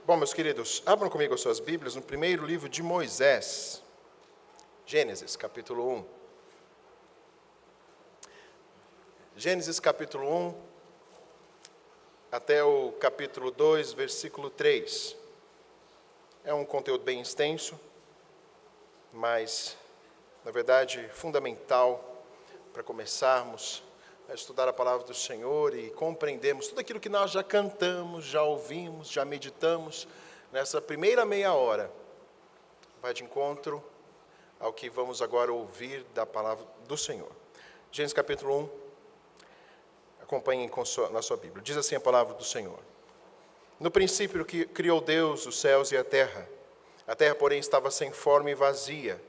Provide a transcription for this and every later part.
Bom, meus queridos, abram comigo as suas Bíblias no primeiro livro de Moisés, Gênesis, capítulo 1. Gênesis, capítulo 1, até o capítulo 2, versículo 3. É um conteúdo bem extenso, mas, na verdade, fundamental para começarmos a estudar a palavra do Senhor e compreendermos tudo aquilo que nós já cantamos, já ouvimos, já meditamos nessa primeira meia hora. Vai de encontro ao que vamos agora ouvir da palavra do Senhor. Gênesis capítulo 1, acompanhem na sua Bíblia. Diz assim a palavra do Senhor. No princípio que criou Deus os céus e a terra, porém, estava sem forma e vazia.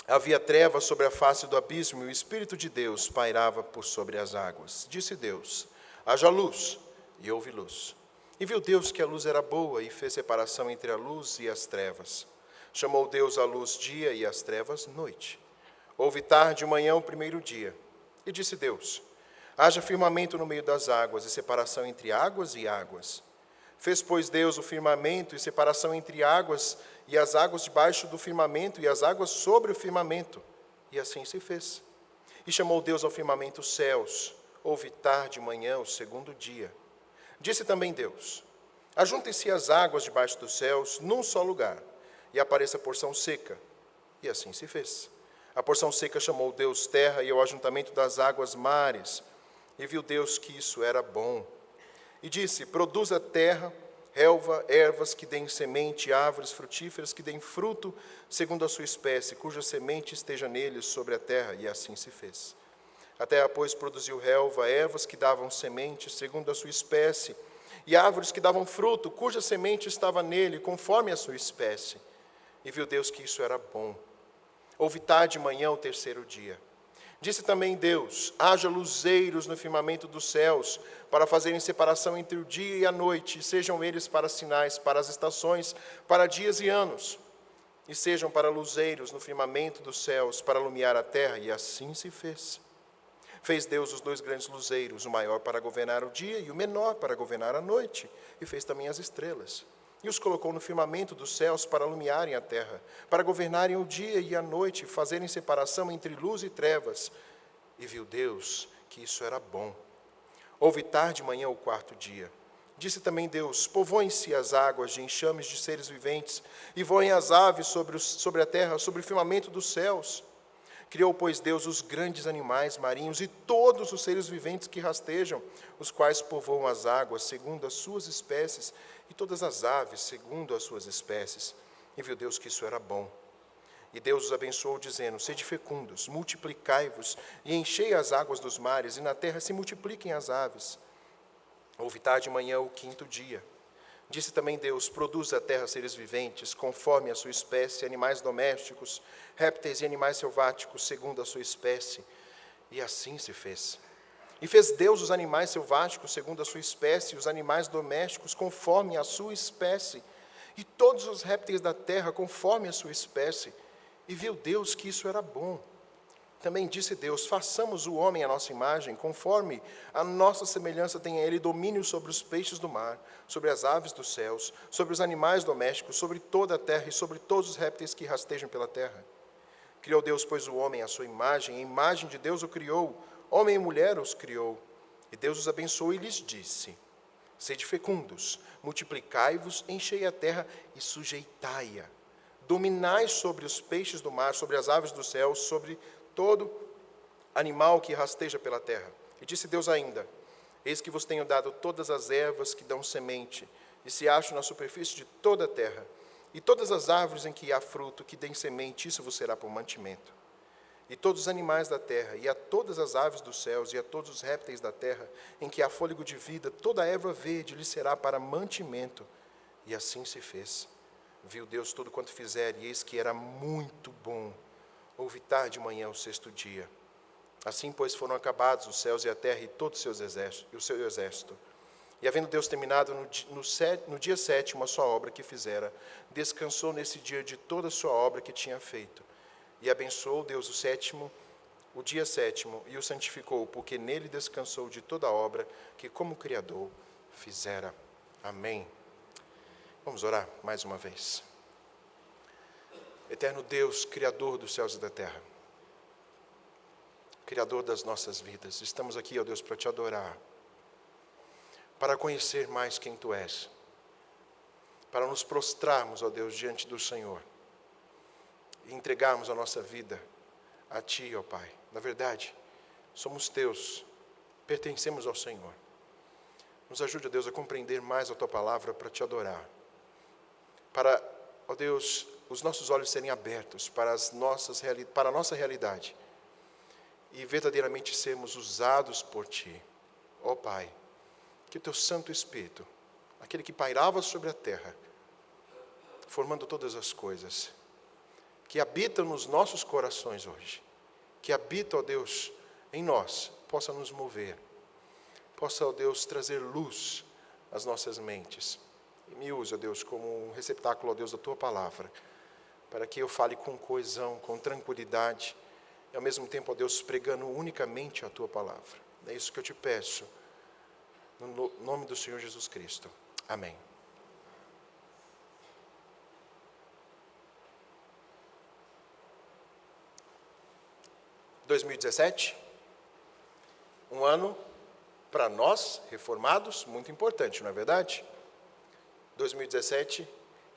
Havia trevas sobre a face do abismo e o Espírito de Deus pairava por sobre as águas. Disse Deus, haja luz, e houve luz. E viu Deus que a luz era boa e fez separação entre a luz e as trevas. Chamou Deus a luz dia e as trevas noite. Houve tarde e manhã o primeiro dia. E disse Deus, haja firmamento no meio das águas e separação entre águas e águas. Fez, pois, Deus o firmamento e separação entre águas e as águas debaixo do firmamento e as águas sobre o firmamento. E assim se fez. E chamou Deus ao firmamento os céus. Houve tarde e manhã o segundo dia. Disse também Deus, ajuntem-se as águas debaixo dos céus num só lugar, e apareça a porção seca. E assim se fez. A porção seca chamou Deus terra e ao ajuntamento das águas mares. E viu Deus que isso era bom. E disse, produza a terra, relva, ervas que deem semente, árvores frutíferas que deem fruto segundo a sua espécie, cuja semente esteja neles sobre a terra. E assim se fez. A terra, pois, produziu relva, ervas que davam semente segundo a sua espécie, e árvores que davam fruto, cuja semente estava nele, conforme a sua espécie. E viu Deus que isso era bom. Houve tarde e manhã o terceiro dia. Disse também Deus, haja luzeiros no firmamento dos céus, para fazerem separação entre o dia e a noite, e sejam eles para sinais, para as estações, para dias e anos. E sejam para luzeiros no firmamento dos céus, para iluminar a terra, e assim se fez. Fez Deus os dois grandes luzeiros, o maior para governar o dia e o menor para governar a noite, e fez também as estrelas. E os colocou no firmamento dos céus para iluminarem a terra, para governarem o dia e a noite, fazerem separação entre luz e trevas. E viu Deus que isso era bom. Houve tarde e manhã o quarto dia. Disse também Deus, povoem-se as águas de enxames de seres viventes, e voem as aves sobre a terra, sobre o firmamento dos céus. Criou, pois, Deus os grandes animais marinhos e todos os seres viventes que rastejam, os quais povoam as águas segundo as suas espécies, e todas as aves segundo as suas espécies. E viu Deus que isso era bom. E Deus os abençoou, dizendo, sede fecundos, multiplicai-vos, e enchei as águas dos mares, e na terra se multipliquem as aves. Houve tarde e manhã o quinto dia. Disse também Deus, produza a terra seres viventes, conforme a sua espécie, animais domésticos, répteis e animais selváticos, segundo a sua espécie. E assim se fez. E fez Deus os animais selváticos, segundo a sua espécie, e os animais domésticos, conforme a sua espécie, e todos os répteis da terra, conforme a sua espécie. E viu Deus que isso era bom. Também disse Deus, façamos o homem à nossa imagem, conforme a nossa semelhança tenha ele domínio sobre os peixes do mar, sobre as aves dos céus, sobre os animais domésticos, sobre toda a terra e sobre todos os répteis que rastejam pela terra. Criou Deus, pois, o homem à sua imagem, a imagem de Deus o criou, homem e mulher os criou. E Deus os abençoou e lhes disse, sede fecundos, multiplicai-vos, enchei a terra e sujeitai-a. Dominai sobre os peixes do mar, sobre as aves dos céus, sobre todo animal que rasteja pela terra. E disse Deus ainda, eis que vos tenho dado todas as ervas que dão semente, e se acham na superfície de toda a terra, e todas as árvores em que há fruto, que deem semente, isso vos será por mantimento. E todos os animais da terra, e a todas as aves dos céus, e a todos os répteis da terra, em que há fôlego de vida, toda a erva verde lhe será para mantimento. E assim se fez. Viu Deus tudo quanto fizer, e eis que era muito bom. Houve tarde e manhã o sexto dia. Assim, pois, foram acabados os céus e a terra e todo o seu exército. E havendo Deus terminado no dia sétimo a sua obra que fizera, descansou nesse dia de toda a sua obra que tinha feito. E abençoou Deus o dia sétimo, e o santificou, porque nele descansou de toda a obra que como Criador fizera. Amém Vamos orar mais uma vez. Eterno Deus, Criador dos céus e da terra, Criador das nossas vidas, estamos aqui, ó Deus, para te adorar, para conhecer mais quem Tu és, para nos prostrarmos, ó Deus, diante do Senhor e entregarmos a nossa vida a Ti, ó Pai. Na verdade, somos Teus, pertencemos ao Senhor. Nos ajude, ó Deus, a compreender mais a Tua palavra para Te adorar, para, ó Deus, os nossos olhos serem abertos para a nossa realidade e verdadeiramente sermos usados por Ti. Ó Pai, que o Teu Santo Espírito, aquele que pairava sobre a terra, formando todas as coisas, que habita nos nossos corações hoje, que habita, ó Deus, em nós, possa nos mover, possa, ó Deus, trazer luz às nossas mentes. E me use, ó Deus, como um receptáculo, ó Deus, da Tua palavra, para que eu fale com coesão, com tranquilidade, e ao mesmo tempo, ó Deus, pregando unicamente a Tua palavra. É isso que eu te peço, no nome do Senhor Jesus Cristo. Amém. Em 2017, um ano para nós, reformados, muito importante, não é verdade? 2017,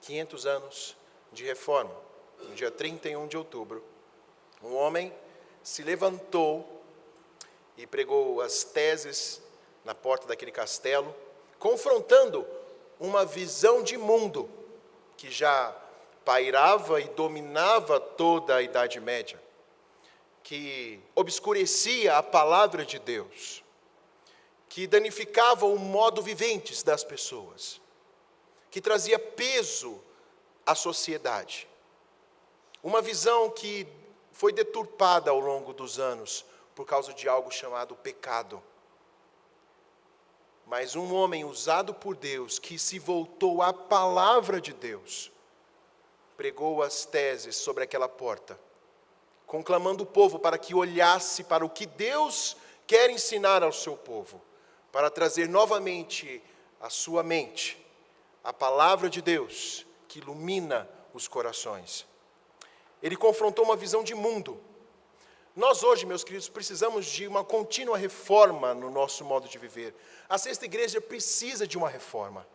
500 anos de reforma. No dia 31 de outubro, um homem se levantou e pregou as teses na porta daquele castelo, confrontando uma visão de mundo que já pairava e dominava toda a Idade Média, que obscurecia a palavra de Deus, que danificava o modo viventes das pessoas, que trazia peso à sociedade. Uma visão que foi deturpada ao longo dos anos por causa de algo chamado pecado. Mas um homem usado por Deus, que se voltou à palavra de Deus, pregou as teses sobre aquela porta, conclamando o povo para que olhasse para o que Deus quer ensinar ao seu povo, para trazer novamente à sua mente a palavra de Deus que ilumina os corações. Ele confrontou uma visão de mundo. Nós hoje, meus queridos, precisamos de uma contínua reforma no nosso modo de viver. A Sexta Igreja precisa de uma reforma.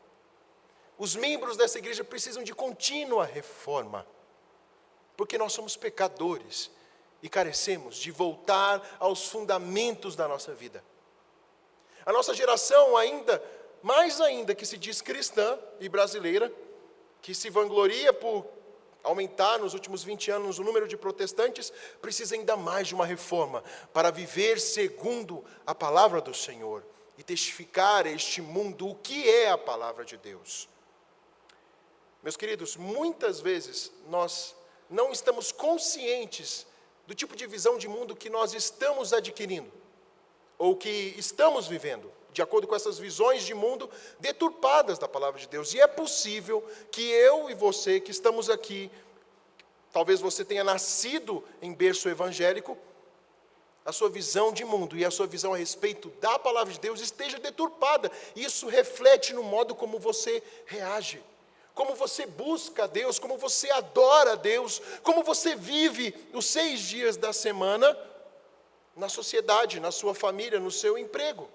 Os membros dessa igreja precisam de contínua reforma, porque nós somos pecadores e carecemos de voltar aos fundamentos da nossa vida. A nossa geração mais ainda que se diz cristã e brasileira, que se vangloria por aumentar nos últimos 20 anos o número de protestantes, precisa ainda mais de uma reforma para viver segundo a palavra do Senhor e testificar a este mundo o que é a palavra de Deus. Meus queridos, muitas vezes nós não estamos conscientes do tipo de visão de mundo que nós estamos adquirindo, ou que estamos vivendo, de acordo com essas visões de mundo deturpadas da palavra de Deus. E é possível que eu e você que estamos aqui, talvez você tenha nascido em berço evangélico, a sua visão de mundo e a sua visão a respeito da palavra de Deus esteja deturpada. Isso reflete no modo como você reage, como você busca a Deus, como você adora a Deus, como você vive os 6 dias da semana na sociedade, na sua família, no seu emprego.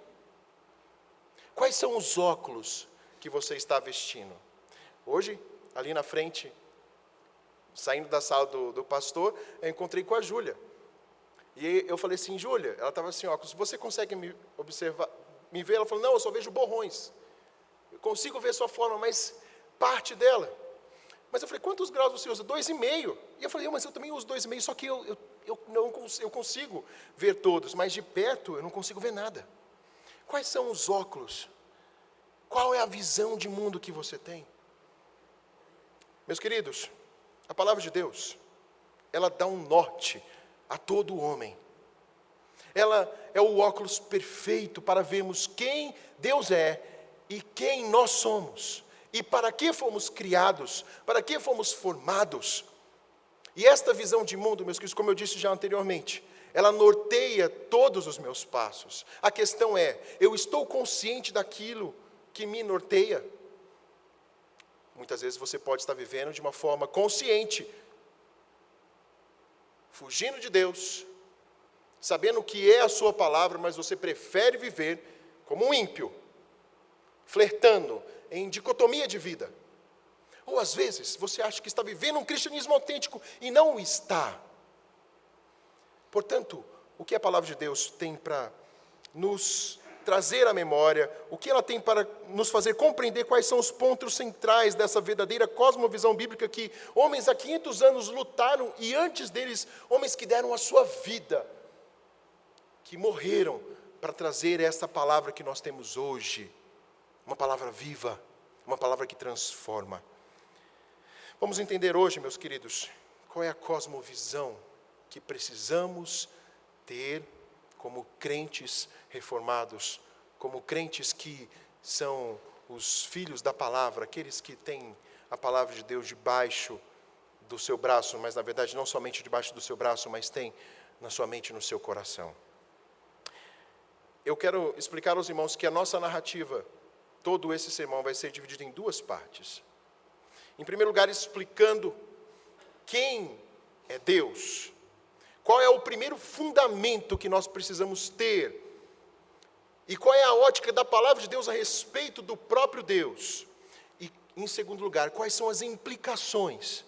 Quais são os óculos que você está vestindo? Hoje, ali na frente, saindo da sala do pastor, eu encontrei com a Júlia. E eu falei assim, Júlia, ela estava assim, óculos, você consegue me observar, me ver? Ela falou, não, eu só vejo borrões. Eu consigo ver sua forma, mas parte dela. Mas eu falei, quantos graus você usa? 2,5. E eu falei, mas eu também uso 2,5, só que eu consigo ver todos, mas de perto eu não consigo ver nada. Quais são os óculos? Qual é a visão de mundo que você tem? Meus queridos, a palavra de Deus, ela dá um norte a todo homem. Ela é o óculos perfeito para vermos quem Deus é e quem nós somos. E para que fomos criados, para que fomos formados. E esta visão de mundo, meus queridos, como eu disse já anteriormente, ela norteia todos os meus passos. A questão é, eu estou consciente daquilo que me norteia? Muitas vezes você pode estar vivendo de uma forma consciente, fugindo de Deus, sabendo o que é a sua palavra, mas você prefere viver como um ímpio, flertando em dicotomia de vida. Ou às vezes você acha que está vivendo um cristianismo autêntico e não o está. Portanto, o que a palavra de Deus tem para nos trazer à memória, o que ela tem para nos fazer compreender quais são os pontos centrais dessa verdadeira cosmovisão bíblica que homens há 500 anos lutaram, e antes deles, homens que deram a sua vida, que morreram para trazer essa palavra que nós temos hoje, uma palavra viva, uma palavra que transforma. Vamos entender hoje, meus queridos, qual é a cosmovisão que precisamos ter como crentes reformados, como crentes que são os filhos da palavra, aqueles que têm a palavra de Deus debaixo do seu braço, mas na verdade não somente debaixo do seu braço, mas tem na sua mente e no seu coração. Eu quero explicar aos irmãos que a nossa narrativa, todo esse sermão vai ser dividido em duas partes. Em primeiro lugar, explicando quem é Deus, qual é o primeiro fundamento que nós precisamos ter, e qual é a ótica da palavra de Deus a respeito do próprio Deus. E, em segundo lugar, quais são as implicações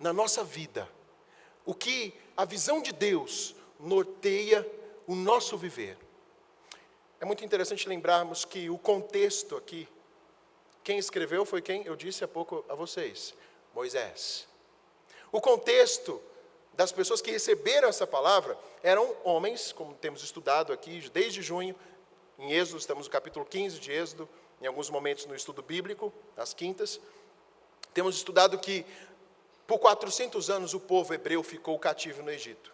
na nossa vida, o que a visão de Deus norteia o nosso viver. É muito interessante lembrarmos que o contexto aqui, quem escreveu foi quem eu disse há pouco a vocês, Moisés. O contexto das pessoas que receberam essa palavra eram homens, como temos estudado aqui desde junho, em Êxodo, estamos no capítulo 15 de Êxodo, em alguns momentos no estudo bíblico, às quintas. Temos estudado que por 400 anos o povo hebreu ficou cativo no Egito.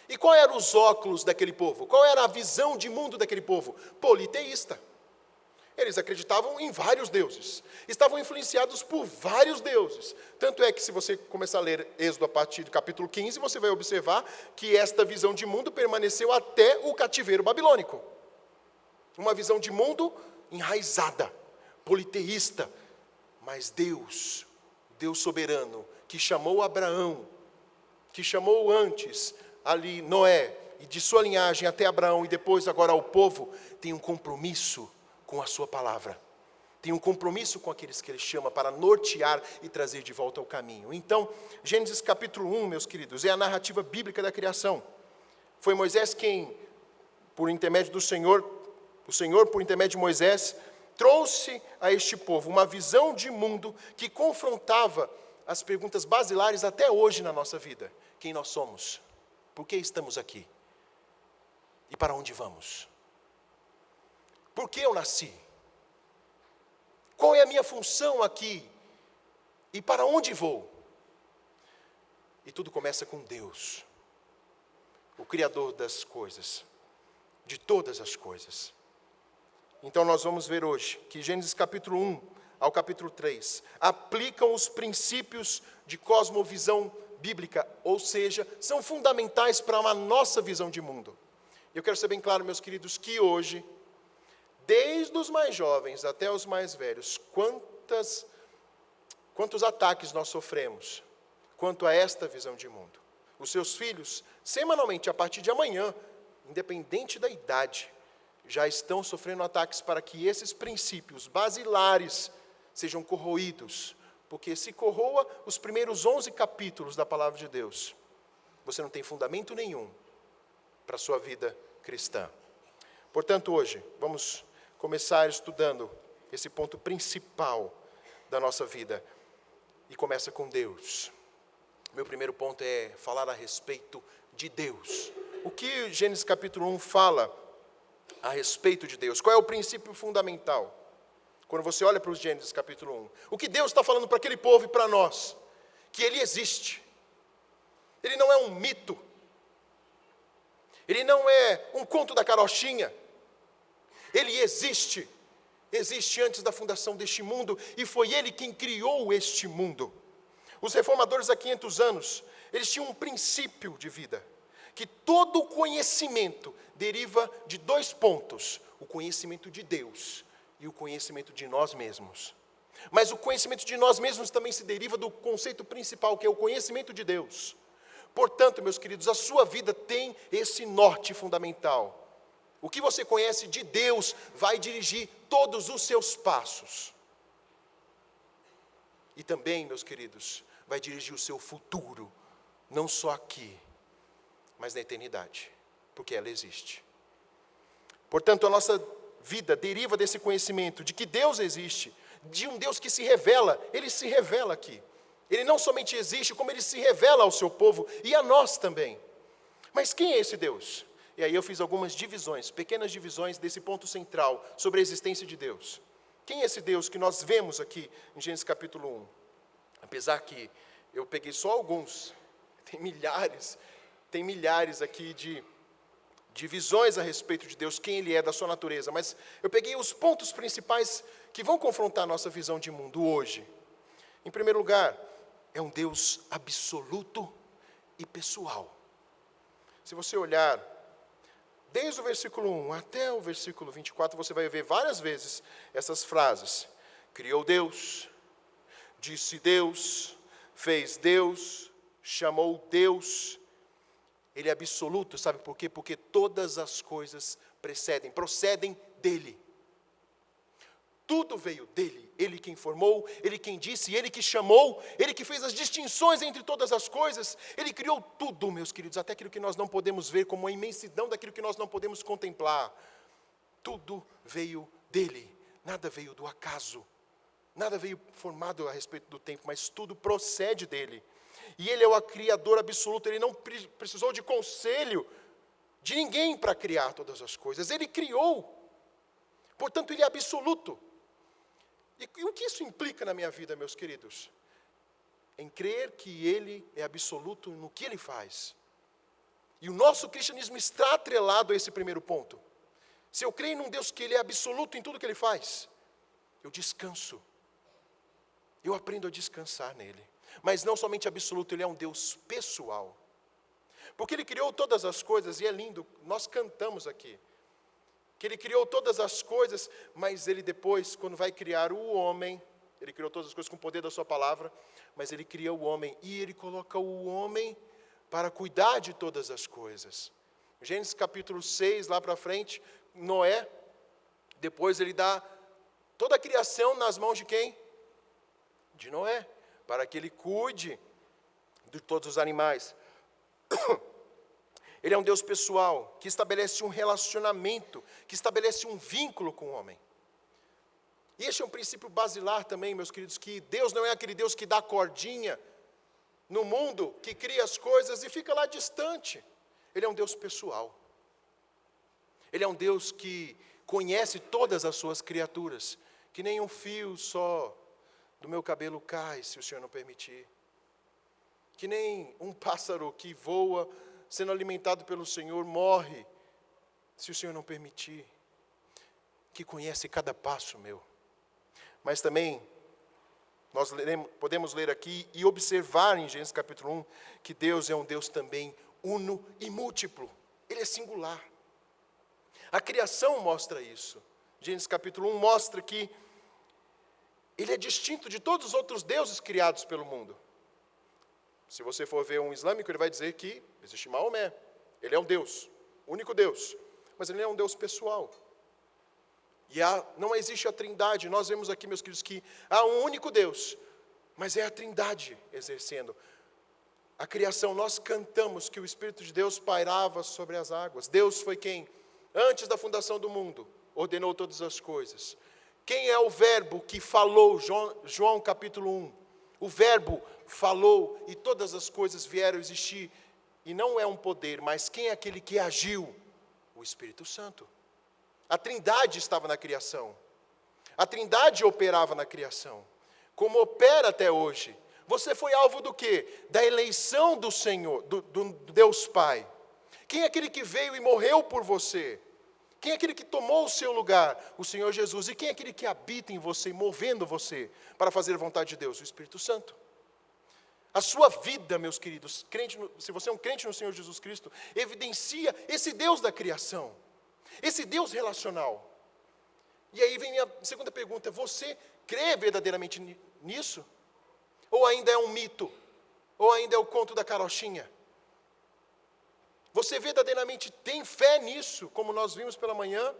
E qual eram os óculos daquele povo? Qual era a visão de mundo daquele povo? Politeísta. Eles acreditavam em vários deuses, estavam influenciados por vários deuses. Tanto é que se você começar a ler Êxodo a partir do capítulo 15, você vai observar que esta visão de mundo permaneceu até o cativeiro babilônico. Uma visão de mundo enraizada, politeísta, mas Deus, Deus soberano, que chamou Abraão, que chamou antes ali Noé, e de sua linhagem até Abraão, e depois agora ao povo, tem um compromisso com a sua palavra, tem um compromisso com aqueles que ele chama para nortear e trazer de volta ao caminho. Então, Gênesis capítulo 1, meus queridos, é a narrativa bíblica da criação. Foi Moisés quem, por intermédio do Senhor, o Senhor, por intermédio de Moisés, trouxe a este povo uma visão de mundo que confrontava as perguntas basilares até hoje na nossa vida. Quem nós somos? Por que estamos aqui? E para onde vamos? Por que eu nasci? Qual é a minha função aqui? E para onde vou? E tudo começa com Deus, o Criador das coisas, de todas as coisas. Então nós vamos ver hoje que Gênesis capítulo 1 ao capítulo 3 aplicam os princípios de cosmovisão bíblica, ou seja, são fundamentais para a nossa visão de mundo. Eu quero ser bem claro, meus queridos, que hoje, desde os mais jovens até os mais velhos, quantos ataques nós sofremos quanto a esta visão de mundo. Os seus filhos, semanalmente, a partir de amanhã, independente da idade, já estão sofrendo ataques para que esses princípios basilares sejam corroídos. Porque se corroa os primeiros 11 capítulos da palavra de Deus, você não tem fundamento nenhum para a sua vida cristã. Portanto, hoje, vamos começar estudando esse ponto principal da nossa vida. E começa com Deus. Meu primeiro ponto é falar a respeito de Deus. O que Gênesis capítulo 1 fala a respeito de Deus? Qual é o princípio fundamental? Quando você olha para os Gênesis capítulo 1. O que Deus está falando para aquele povo e para nós? Que Ele existe. Ele não é um mito. Ele não é um conto da carochinha. Ele existe. Existe antes da fundação deste mundo. E foi Ele quem criou este mundo. Os reformadores há 500 anos, eles tinham um princípio de vida. Que todo conhecimento deriva de 2 pontos. O conhecimento de Deus e o conhecimento de nós mesmos. Mas o conhecimento de nós mesmos também se deriva do conceito principal, que é o conhecimento de Deus. Portanto, meus queridos, a sua vida tem esse norte fundamental. O que você conhece de Deus vai dirigir todos os seus passos. E também, meus queridos, vai dirigir o seu futuro, não só aqui, mas na eternidade, porque ela existe. Portanto, a nossa vida deriva desse conhecimento de que Deus existe, de um Deus que se revela, Ele se revela aqui. Ele não somente existe, como Ele se revela ao seu povo e a nós também. Mas quem é esse Deus? E aí eu fiz algumas divisões, pequenas divisões desse ponto central sobre a existência de Deus. Quem é esse Deus que nós vemos aqui em Gênesis capítulo 1? Apesar que eu peguei só alguns, tem milhares aqui de visões a respeito de Deus, quem Ele é, da sua natureza, mas eu peguei os pontos principais que vão confrontar a nossa visão de mundo hoje. Em primeiro lugar, é um Deus absoluto e pessoal. Se você olhar desde o versículo 1 até o versículo 24, você vai ver várias vezes essas frases. Criou Deus, disse Deus, fez Deus, chamou Deus. Ele é absoluto, sabe por quê? Porque todas as coisas procedem dele. Tudo veio dele. Ele que informou, Ele quem disse, Ele que chamou, Ele que fez as distinções entre todas as coisas. Ele criou tudo, meus queridos, até aquilo que nós não podemos ver, como a imensidão daquilo que nós não podemos contemplar. Tudo veio dele, nada veio do acaso, nada veio formado a respeito do tempo, mas tudo procede dele. E Ele é o Criador absoluto, Ele não precisou de conselho de ninguém para criar todas as coisas, Ele criou. Portanto, Ele é absoluto. E o que isso implica na minha vida, meus queridos? Em crer que Ele é absoluto no que Ele faz. E o nosso cristianismo está atrelado a esse primeiro ponto. Se eu creio num Deus que Ele é absoluto em tudo que Ele faz, eu descanso. Eu aprendo a descansar nele. Mas não somente absoluto, Ele é um Deus pessoal. Porque Ele criou todas as coisas, e é lindo, nós cantamos aqui, que Ele criou todas as coisas, mas Ele depois, quando vai criar o homem, Ele criou todas as coisas com o poder da sua palavra, mas Ele cria o homem, e Ele coloca o homem para cuidar de todas as coisas. Gênesis capítulo 6, lá para frente, Noé, depois Ele dá toda a criação nas mãos de quem? De Noé, para que ele cuide de todos os animais. Ele é um Deus pessoal, que estabelece um relacionamento, que estabelece um vínculo com o homem. E este é um princípio basilar também, meus queridos, que Deus não é aquele Deus que dá cordinha no mundo, que cria as coisas e fica lá distante. Ele é um Deus pessoal. Ele é um Deus que conhece todas as suas criaturas, que nem um fio só do meu cabelo cai, se o Senhor não permitir. Que nem um pássaro que voa, sendo alimentado pelo Senhor, morre, se o Senhor não permitir. Que conhece cada passo meu. Mas também, nós podemos ler aqui e observar em Gênesis capítulo 1, que Deus é um Deus também uno e múltiplo. Ele é singular. A criação mostra isso. Gênesis capítulo 1 mostra que Ele é distinto de todos os outros deuses criados pelo mundo. Se você for ver um islâmico, ele vai dizer que existe Maomé. Ele é um Deus, único Deus. Mas ele é um Deus pessoal. E não existe a trindade. Nós vemos aqui, meus queridos, que há um único Deus. Mas é a trindade exercendo. A criação, nós cantamos que o Espírito de Deus pairava sobre as águas. Deus foi quem, antes da fundação do mundo, ordenou todas as coisas. Quem é o verbo que falou? João capítulo 1. O verbo falou e todas as coisas vieram a existir. E não é um poder, mas quem é aquele que agiu? O Espírito Santo. A trindade estava na criação. A trindade operava na criação. Como opera até hoje. Você foi alvo do quê? Da eleição do Senhor, do Deus Pai. Quem é aquele que veio e morreu por você? Quem é aquele que tomou o seu lugar? O Senhor Jesus. E quem é aquele que habita em você, movendo você para fazer a vontade de Deus? O Espírito Santo. A sua vida, meus queridos, se você é um crente no Senhor Jesus Cristo, evidencia esse Deus da criação. Esse Deus relacional. E aí vem minha segunda pergunta: você crê verdadeiramente nisso? Ou ainda é um mito? Ou ainda é o conto da carochinha? Você verdadeiramente tem fé nisso, como nós vimos pela manhã?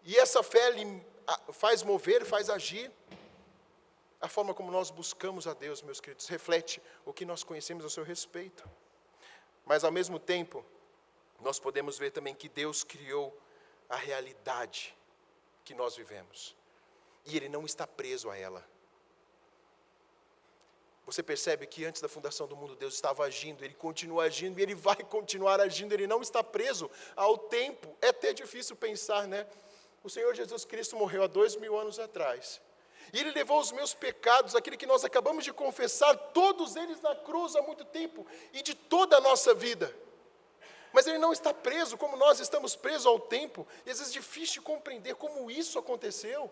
E essa fé lhe faz mover, faz agir? A forma como nós buscamos a Deus, meus queridos, reflete o que nós conhecemos a seu respeito. Mas, ao mesmo tempo, nós podemos ver também que Deus criou a realidade que nós vivemos. E Ele não está preso a ela. Você percebe que antes da fundação do mundo, Deus estava agindo, Ele continua agindo e Ele vai continuar agindo. Ele não está preso ao tempo. É até difícil pensar, né? O Senhor Jesus Cristo morreu há 2000 anos atrás. E Ele levou os meus pecados, aquele que nós acabamos de confessar, todos eles na cruz há muito tempo, e de toda a nossa vida. Mas Ele não está preso, como nós estamos presos ao tempo. E às vezes é difícil compreender como isso aconteceu.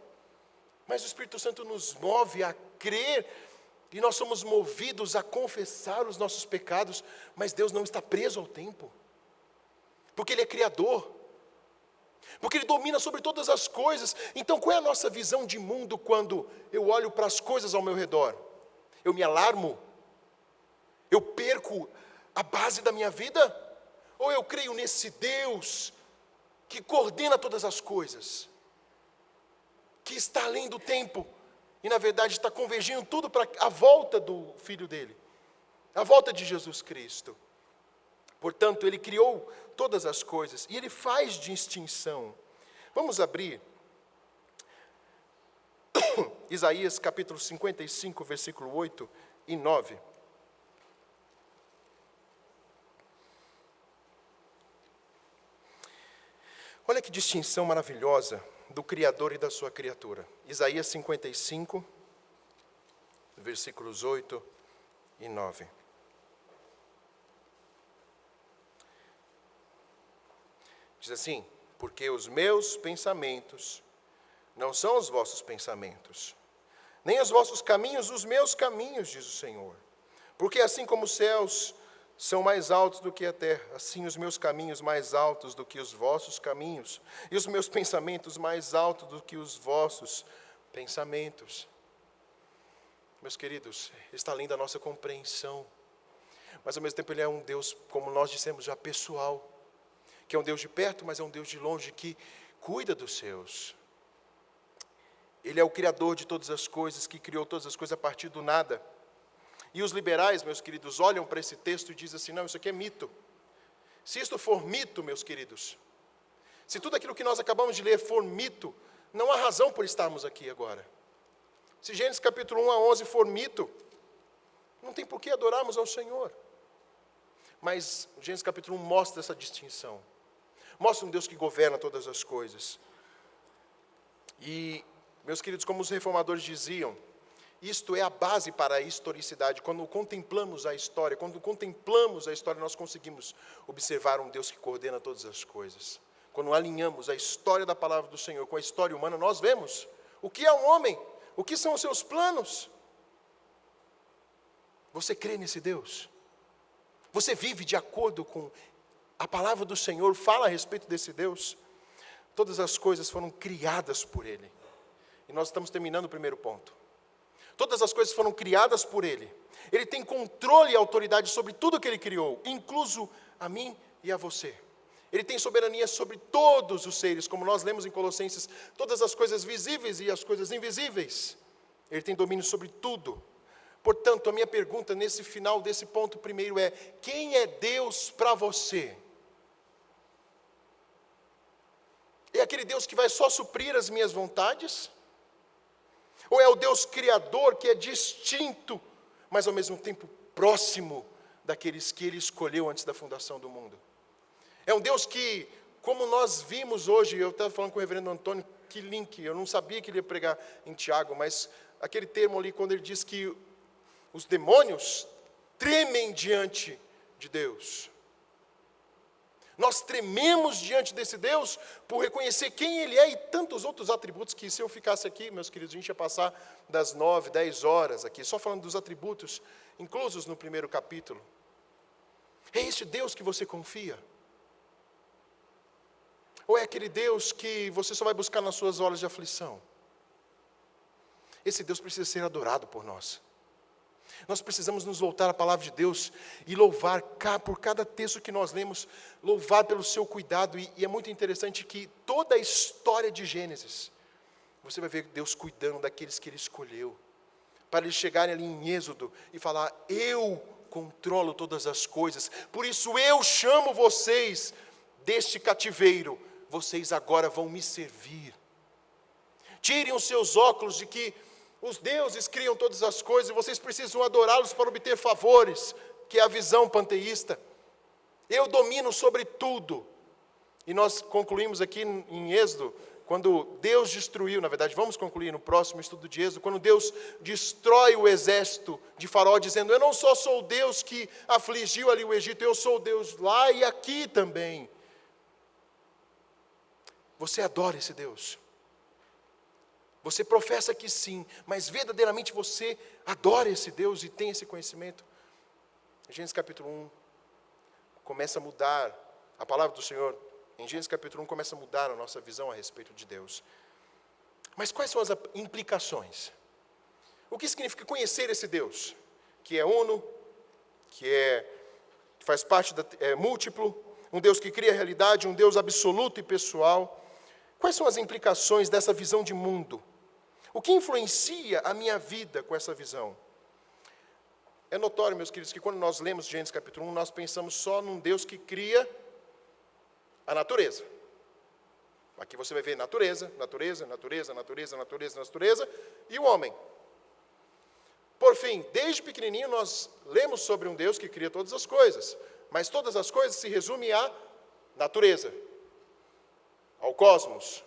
Mas o Espírito Santo nos move a crer, e nós somos movidos a confessar os nossos pecados. Mas Deus não está preso ao tempo, porque Ele é Criador, porque Ele domina sobre todas as coisas. Então qual é a nossa visão de mundo quando eu olho para as coisas ao meu redor? Eu me alarmo? Eu perco a base da minha vida? Ou eu creio nesse Deus que coordena todas as coisas, que está além do tempo, e na verdade está convergindo tudo para a volta do Filho dele, a volta de Jesus Cristo? Portanto, Ele criou todas as coisas, e Ele faz distinção. Vamos abrir Isaías capítulo 55, versículo 8 e 9. Olha que distinção maravilhosa do Criador e da sua criatura. Isaías 55, versículos 8 e 9. Diz assim: porque os meus pensamentos não são os vossos pensamentos, nem os vossos caminhos os meus caminhos, diz o Senhor. Porque assim como os céus são mais altos do que a terra, assim os meus caminhos mais altos do que os vossos caminhos, e os meus pensamentos mais altos do que os vossos pensamentos. Meus queridos, está além da nossa compreensão, mas ao mesmo tempo Ele é um Deus, como nós dissemos já, pessoal, que é um Deus de perto, mas é um Deus de longe, que cuida dos seus. Ele é o Criador de todas as coisas, que criou todas as coisas a partir do nada. E os liberais, meus queridos, olham para esse texto e dizem assim: não, isso aqui é mito. Se isto for mito, meus queridos, se tudo aquilo que nós acabamos de ler for mito, não há razão por estarmos aqui agora. Se Gênesis capítulo 1 a 11 for mito, não tem por que adorarmos ao Senhor. Mas Gênesis capítulo 1 mostra essa distinção. Mostra um Deus que governa todas as coisas. E, meus queridos, como os reformadores diziam, isto é a base para a historicidade. Quando contemplamos a história, nós conseguimos observar um Deus que coordena todas as coisas. Quando alinhamos a história da palavra do Senhor com a história humana, nós vemos o que é um homem, o que são os seus planos. Você crê nesse Deus? Você vive de acordo com a palavra do Senhor, fala a respeito desse Deus? Todas as coisas foram criadas por Ele. E nós estamos terminando o primeiro ponto. Todas as coisas foram criadas por Ele. Ele tem controle e autoridade sobre tudo que Ele criou, incluso a mim e a você. Ele tem soberania sobre todos os seres, como nós lemos em Colossenses, todas as coisas visíveis e as coisas invisíveis. Ele tem domínio sobre tudo. Portanto, a minha pergunta nesse final desse ponto primeiro é: quem é Deus para você? É aquele Deus que vai só suprir as minhas vontades? Ou é o Deus criador que é distinto, mas ao mesmo tempo próximo daqueles que Ele escolheu antes da fundação do mundo? É um Deus que, como nós vimos hoje, eu estava falando com o reverendo Antônio, que link, eu não sabia que ele ia pregar em Tiago, mas aquele termo ali, quando ele diz que os demônios tremem diante de Deus. Nós trememos diante desse Deus por reconhecer quem Ele é e tantos outros atributos que, se eu ficasse aqui, meus queridos, a gente ia passar das 9, 10 horas aqui, só falando dos atributos inclusos no primeiro capítulo. É este Deus que você confia? Ou é aquele Deus que você só vai buscar nas suas horas de aflição? Esse Deus precisa ser adorado por nós. Nós precisamos nos voltar à palavra de Deus e louvar por cada texto que nós lemos, louvar pelo seu cuidado. E é muito interessante que toda a história de Gênesis, você vai ver Deus cuidando daqueles que Ele escolheu, para eles chegarem ali em Êxodo e falar: eu controlo todas as coisas, por isso eu chamo vocês deste cativeiro, vocês agora vão me servir. Tirem os seus óculos de que os deuses criam todas as coisas e vocês precisam adorá-los para obter favores, que é a visão panteísta. Eu domino sobre tudo. E nós concluímos aqui em Êxodo, quando Deus destruiu, na verdade, vamos concluir no próximo estudo de Êxodo, quando Deus destrói o exército de Faraó, dizendo: eu não só sou o Deus que afligiu ali o Egito, eu sou o Deus lá e aqui também. Você adora esse Deus. Você professa que sim, mas verdadeiramente você adora esse Deus e tem esse conhecimento. Gênesis capítulo 1 começa a mudar, a palavra do Senhor em Gênesis capítulo 1 começa a mudar a nossa visão a respeito de Deus. Mas quais são as implicações? O que significa conhecer esse Deus? Que é uno, que faz parte, é múltiplo, um Deus que cria a realidade, um Deus absoluto e pessoal. Quais são as implicações dessa visão de mundo? O que influencia a minha vida com essa visão? É notório, meus queridos, que quando nós lemos Gênesis capítulo 1, nós pensamos só num Deus que cria a natureza. Aqui você vai ver natureza, natureza, natureza, natureza, natureza, natureza e o homem. Por fim, desde pequenininho nós lemos sobre um Deus que cria todas as coisas, mas todas as coisas se resumem à natureza, ao cosmos.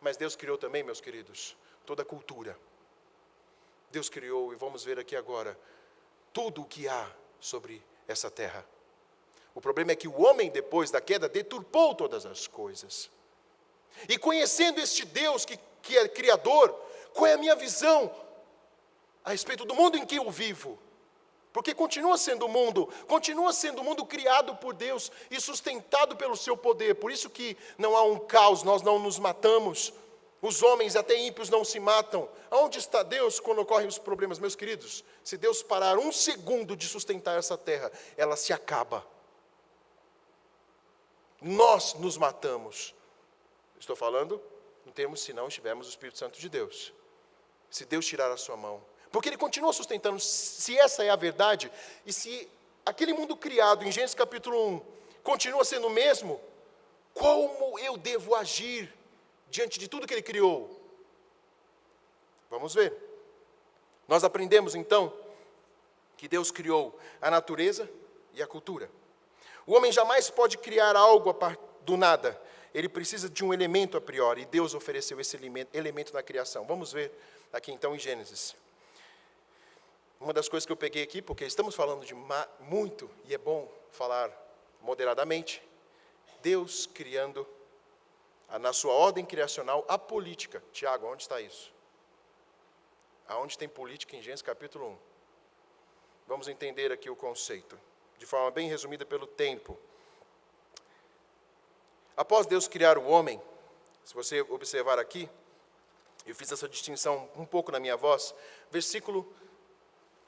Mas Deus criou também, meus queridos, toda a cultura. Deus criou, e vamos ver aqui agora, tudo o que há sobre essa terra. O problema é que o homem, depois da queda, deturpou todas as coisas. E conhecendo este Deus que é Criador, qual é a minha visão a respeito do mundo em que eu vivo? Porque continua sendo um mundo criado por Deus e sustentado pelo seu poder. Por isso que não há um caos, nós não nos matamos. Os homens, até ímpios, não se matam. Aonde está Deus quando ocorrem os problemas? Meus queridos, se Deus parar um segundo de sustentar essa terra, ela se acaba. Nós nos matamos. Estou falando em termos se não tivermos o Espírito Santo de Deus. Se Deus tirar a sua mão. Porque Ele continua sustentando. Se essa é a verdade, e se aquele mundo criado em Gênesis capítulo 1 continua sendo o mesmo, como eu devo agir diante de tudo que Ele criou? Vamos ver. Nós aprendemos então que Deus criou a natureza e a cultura. O homem jamais pode criar algo do nada. Ele precisa de um elemento a priori, e Deus ofereceu esse elemento na criação. Vamos ver aqui então em Gênesis. Uma das coisas que eu peguei aqui, porque estamos falando de muito, e é bom falar moderadamente, Deus criando, na sua ordem criacional, a política. Tiago, onde está isso? Aonde tem política em Gênesis capítulo 1? Vamos entender aqui o conceito, de forma bem resumida pelo tempo. Após Deus criar o homem, se você observar aqui, eu fiz essa distinção um pouco na minha voz,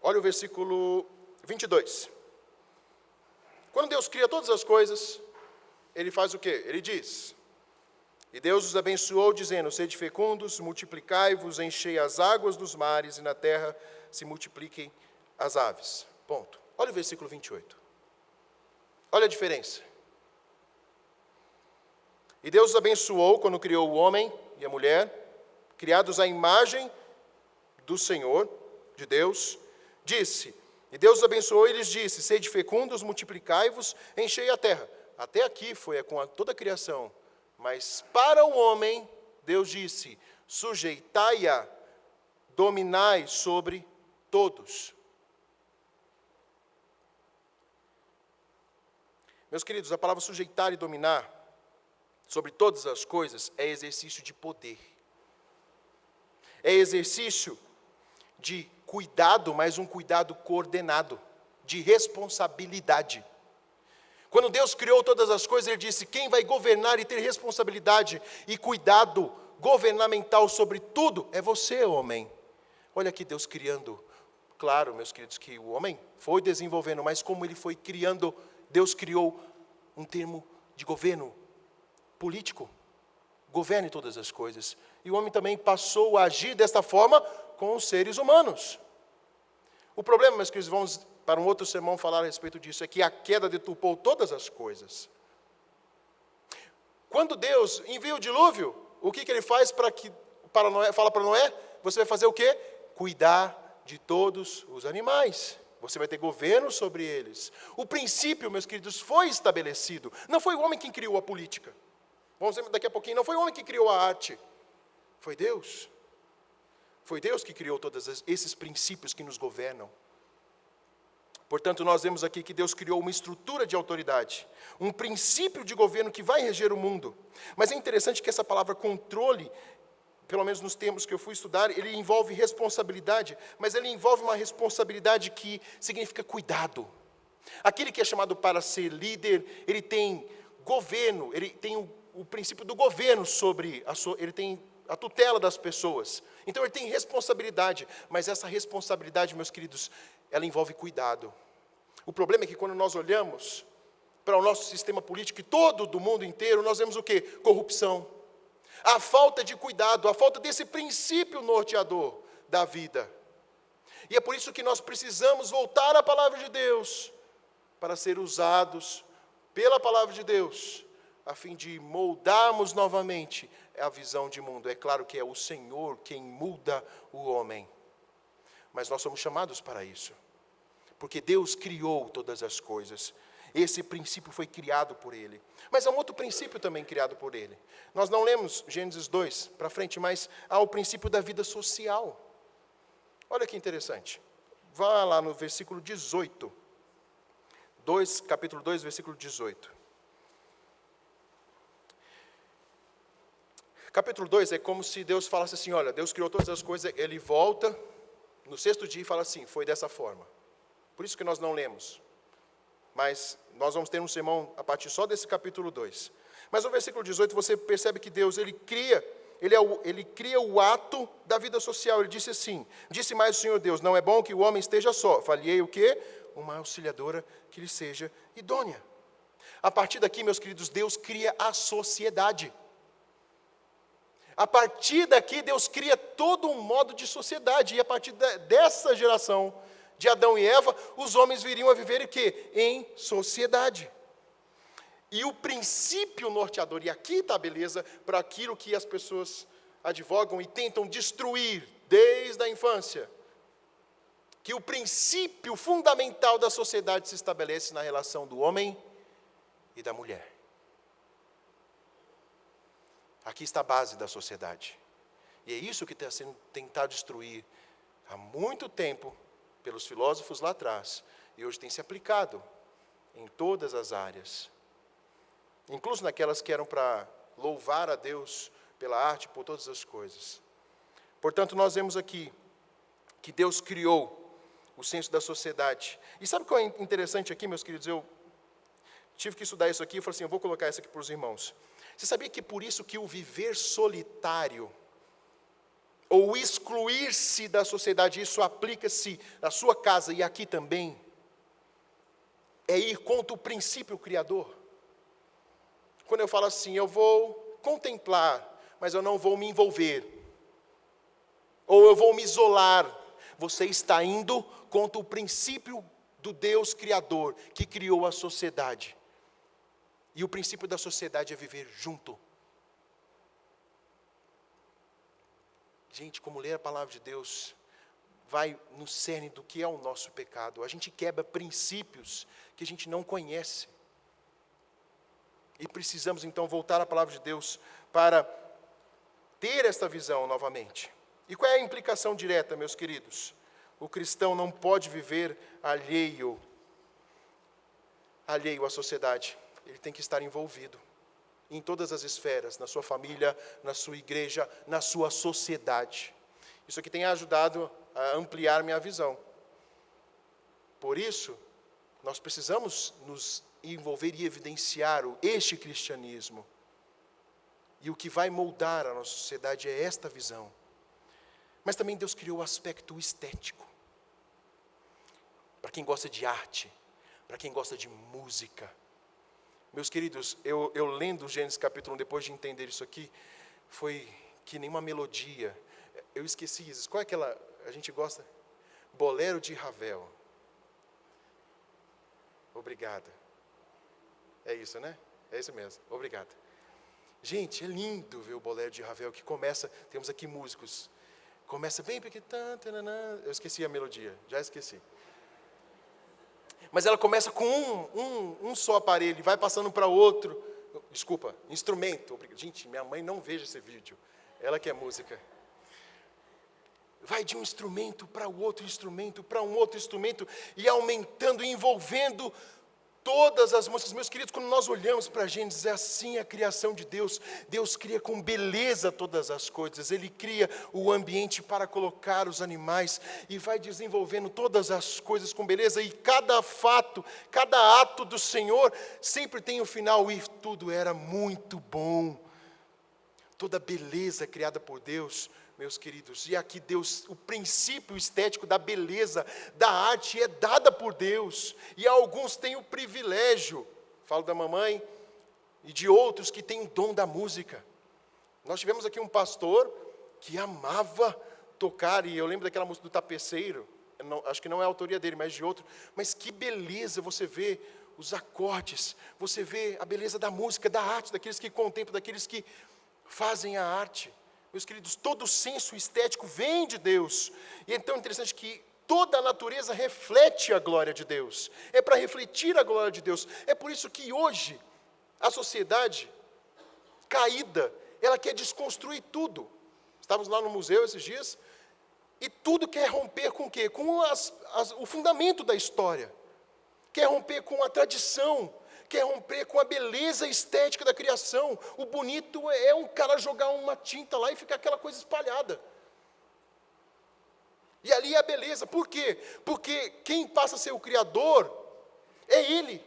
olha o versículo 22. Quando Deus cria todas as coisas, Ele faz o quê? Ele diz: e Deus os abençoou, dizendo: sede fecundos, multiplicai-vos, enchei as águas dos mares, e na terra se multipliquem as aves. Ponto. Olha o versículo 28. Olha a diferença. E Deus os abençoou quando criou o homem e a mulher, criados à imagem do Senhor, de Deus, disse, e Deus os abençoou e lhes disse: sede fecundos, multiplicai-vos, enchei a terra. Até aqui foi com toda a criação. Mas para o homem, Deus disse: sujeitai-a, dominai sobre todos. Meus queridos, a palavra sujeitar e dominar sobre todas as coisas é exercício de poder. É exercício de cuidado, mas um cuidado coordenado, de responsabilidade. Quando Deus criou todas as coisas, Ele disse: quem vai governar e ter responsabilidade e cuidado governamental sobre tudo é você, homem. Olha aqui Deus criando. Claro, meus queridos, que o homem foi desenvolvendo, mas como ele foi criando, Deus criou um termo de governo político. Governe todas as coisas. E o homem também passou a agir desta forma com os seres humanos. O problema, meus queridos, vamos para um outro sermão falar a respeito disso, é que a queda deturpou todas as coisas. Quando Deus envia o dilúvio, o que Ele faz para Noé? Fala para Noé: você vai fazer o quê? Cuidar de todos os animais. Você vai ter governo sobre eles. O princípio, meus queridos, foi estabelecido. Não foi o homem quem criou a política. Vamos ver daqui a pouquinho. Não foi o homem que criou a arte. Foi Deus. Foi Deus que criou todos esses princípios que nos governam. Portanto, nós vemos aqui que Deus criou uma estrutura de autoridade, um princípio de governo que vai reger o mundo. Mas é interessante que essa palavra controle, pelo menos nos termos que eu fui estudar, ele envolve responsabilidade, mas ele envolve uma responsabilidade que significa cuidado. Aquele que é chamado para ser líder, ele tem governo, ele tem o princípio do governo sobre, ele tem a tutela das pessoas. Então ele tem responsabilidade, mas essa responsabilidade, meus queridos, ela envolve cuidado. O problema é que quando nós olhamos para o nosso sistema político e todo do mundo inteiro, nós vemos o quê? Corrupção. A falta de cuidado, a falta desse princípio norteador da vida. E é por isso que nós precisamos voltar à palavra de Deus, para ser usados pela palavra de Deus, a fim de moldarmos novamente a visão de mundo. É claro que é o Senhor quem muda o homem, mas nós somos chamados para isso, porque Deus criou todas as coisas. Esse princípio foi criado por Ele. Mas há um outro princípio também criado por Ele. Nós não lemos Gênesis 2 para frente, mas há o princípio da vida social. Olha que interessante. Vá lá no versículo 18. Capítulo 2, versículo 18. Capítulo 2 é como se Deus falasse assim: olha, Deus criou todas as coisas, Ele volta no sexto dia e fala assim: foi dessa forma. Por isso que nós não lemos. Mas nós vamos ter um sermão a partir só desse capítulo 2. Mas no versículo 18 você percebe que Deus, Ele cria o ato da vida social. Ele disse assim: disse mais o Senhor Deus: não é bom que o homem esteja só. Falhei o quê? Uma auxiliadora que lhe seja idônea. A partir daqui, meus queridos, Deus cria a sociedade. A partir daqui, Deus cria todo um modo de sociedade. E a partir dessa geração de Adão e Eva, os homens viriam a viver o quê? Em sociedade. E o princípio norteador, e aqui está a beleza, para aquilo que as pessoas advogam e tentam destruir desde a infância, que o princípio fundamental da sociedade se estabelece na relação do homem e da mulher. Aqui está a base da sociedade. E é isso que está sendo tentado destruir há muito tempo pelos filósofos lá atrás, e hoje tem se aplicado em todas as áreas, incluso naquelas que eram para louvar a Deus pela arte, por todas as coisas. Portanto, nós vemos aqui que Deus criou o senso da sociedade. E sabe o que é interessante aqui, meus queridos? Eu tive que estudar isso aqui e falei assim: eu vou colocar isso aqui para os irmãos. Você sabia que por isso que o viver solitário, ou excluir-se da sociedade, isso aplica-se na sua casa e aqui também, é ir contra o princípio criador? Quando eu falo assim: eu vou contemplar, mas eu não vou me envolver, ou eu vou me isolar, você está indo contra o princípio do Deus Criador, que criou a sociedade. E o princípio da sociedade é viver junto. Gente, como ler a palavra de Deus vai no cerne do que é o nosso pecado. A gente quebra princípios que a gente não conhece. E precisamos então voltar à palavra de Deus para ter esta visão novamente. E qual é a implicação direta, meus queridos? O cristão não pode viver alheio à sociedade. Ele tem que estar envolvido em todas as esferas, na sua família, na sua igreja, na sua sociedade. Isso aqui tem ajudado a ampliar minha visão. Por isso, nós precisamos nos envolver e evidenciar este cristianismo. E o que vai moldar a nossa sociedade é esta visão. Mas também Deus criou o aspecto estético. Para quem gosta de arte, para quem gosta de música. Meus queridos, eu lendo Gênesis capítulo 1, depois de entender isso aqui, foi que nem uma melodia. Eu esqueci isso. Qual é aquela, a gente gosta? Bolero de Ravel. Obrigado. É isso, né? É isso mesmo. Obrigado. Gente, é lindo ver o Bolero de Ravel, que começa, temos aqui músicos, começa bem porque... Eu esqueci a melodia, já esqueci. Mas ela começa com um só aparelho, vai passando para outro. Desculpa, instrumento. Gente, minha mãe não veja esse vídeo. Ela que é música. Vai de um instrumento para o outro instrumento, para um outro instrumento, e aumentando, envolvendo todas as músicas. Meus queridos, quando nós olhamos para Gênesis, é assim a criação de Deus. Deus cria com beleza todas as coisas. Ele cria o ambiente para colocar os animais e vai desenvolvendo todas as coisas com beleza. E cada fato, cada ato do Senhor sempre tem um final e tudo era muito bom. Toda beleza criada por Deus, meus queridos, e aqui Deus, o princípio estético da beleza, da arte é dada por Deus, e alguns têm o privilégio, falo da mamãe, e de outros que têm o dom da música. Nós tivemos aqui um pastor que amava tocar, e eu lembro daquela música do Tapeceiro, acho que não é a autoria dele, mas de outro, mas que beleza você vê os acordes, você vê a beleza da música, da arte, daqueles que contemplam, daqueles que fazem a arte. Meus queridos, todo o senso estético vem de Deus. E é tão interessante que toda a natureza reflete a glória de Deus. É para refletir a glória de Deus. É por isso que hoje, a sociedade caída, ela quer desconstruir tudo. Estávamos lá no museu esses dias, e tudo quer romper com o quê? Com o fundamento da história. Quer romper com a tradição, quer romper com a beleza estética da criação. O bonito é um cara jogar uma tinta lá e ficar aquela coisa espalhada. E ali é a beleza. Por quê? Porque quem passa a ser o Criador é Ele.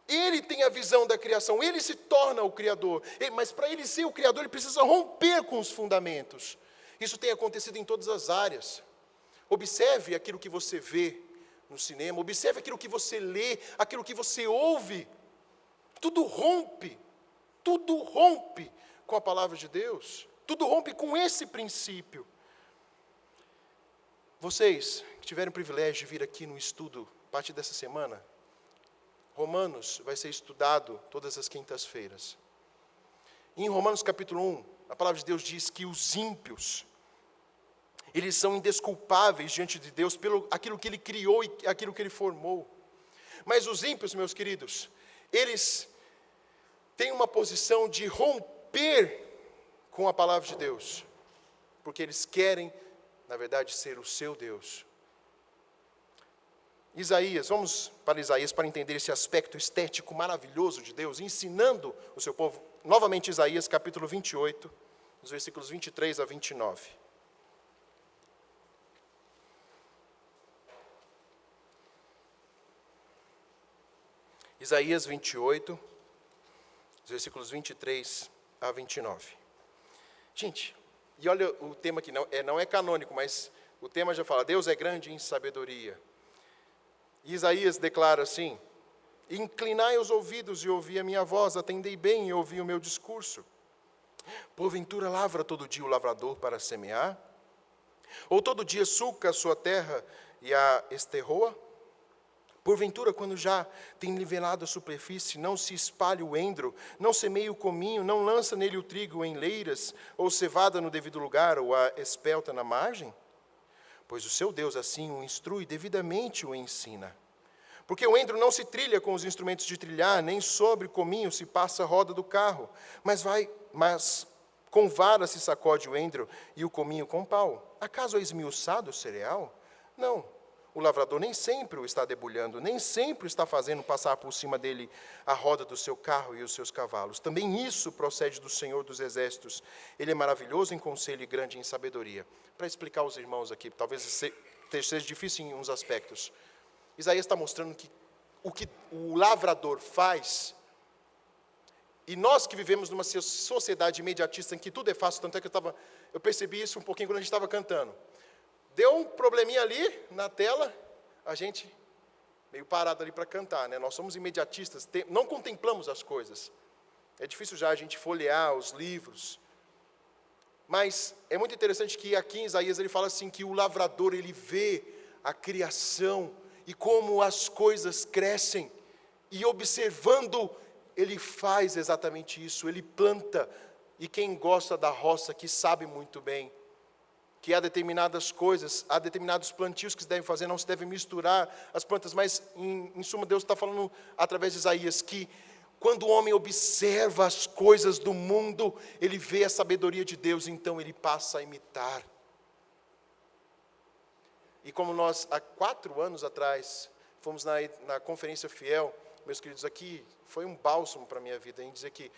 Ele tem a visão da criação, Ele se torna o Criador. Mas para Ele ser o Criador, Ele precisa romper com os fundamentos. Isso tem acontecido em todas as áreas. Observe aquilo que você vê no cinema, observe aquilo que você lê, aquilo que você ouve. Tudo rompe com a palavra de Deus. Tudo rompe com esse princípio. Vocês que tiveram o privilégio de vir aqui no estudo, a partir dessa semana, Romanos vai ser estudado todas as quintas-feiras. Em Romanos capítulo 1, a palavra de Deus diz que os ímpios, eles são indesculpáveis diante de Deus pelo aquilo que Ele criou e aquilo que Ele formou. Mas os ímpios, meus queridos, eles têm uma posição de romper com a palavra de Deus, porque eles querem, na verdade, ser o seu Deus. Isaías, vamos para Isaías para entender esse aspecto estético maravilhoso de Deus, ensinando o seu povo. Novamente Isaías capítulo 28, os versículos 23 a 29. Isaías 28, os versículos 23 a 29. Gente, e olha o tema que não é canônico, mas o tema já fala, Deus é grande em sabedoria. E Isaías declara assim, inclinai os ouvidos e ouvi a minha voz, atendei bem e ouvi o meu discurso. Porventura lavra todo dia o lavrador para semear? Ou todo dia sulca a sua terra e a esterroa? Porventura, quando já tem nivelado a superfície, não se espalha o endro, não semeia o cominho, não lança nele o trigo em leiras, ou cevada no devido lugar, ou a espelta na margem? Pois o seu Deus assim o instrui, devidamente o ensina. Porque o endro não se trilha com os instrumentos de trilhar, nem sobre o cominho se passa a roda do carro, mas com vara se sacode o endro e o cominho com pau. Acaso é esmiuçado o cereal? Não. O lavrador nem sempre o está debulhando, nem sempre está fazendo passar por cima dele a roda do seu carro e os seus cavalos. Também isso procede do Senhor dos Exércitos. Ele é maravilhoso em conselho e grande em sabedoria. Para explicar aos irmãos aqui, talvez seja difícil em uns aspectos. Isaías está mostrando que o que o lavrador faz, e nós que vivemos numa sociedade imediatista em que tudo é fácil, tanto é que eu percebi isso um pouquinho quando a gente estava cantando. Deu um probleminha ali na tela, a gente meio parado ali para cantar, né? Nós somos imediatistas, não contemplamos as coisas. É difícil já a gente folhear os livros. Mas é muito interessante que aqui em Isaías ele fala assim, que o lavrador ele vê a criação e como as coisas crescem, e observando, ele faz exatamente isso, ele planta, e quem gosta da roça que sabe muito bem, que há determinadas coisas, há determinados plantios que se devem fazer, não se deve misturar as plantas, mas em suma Deus está falando através de Isaías, que quando o homem observa as coisas do mundo, ele vê a sabedoria de Deus, então ele passa a imitar. E como nós, há 4 anos atrás, fomos na Conferência Fiel, meus queridos, aqui foi um bálsamo para a minha vida, em dizer que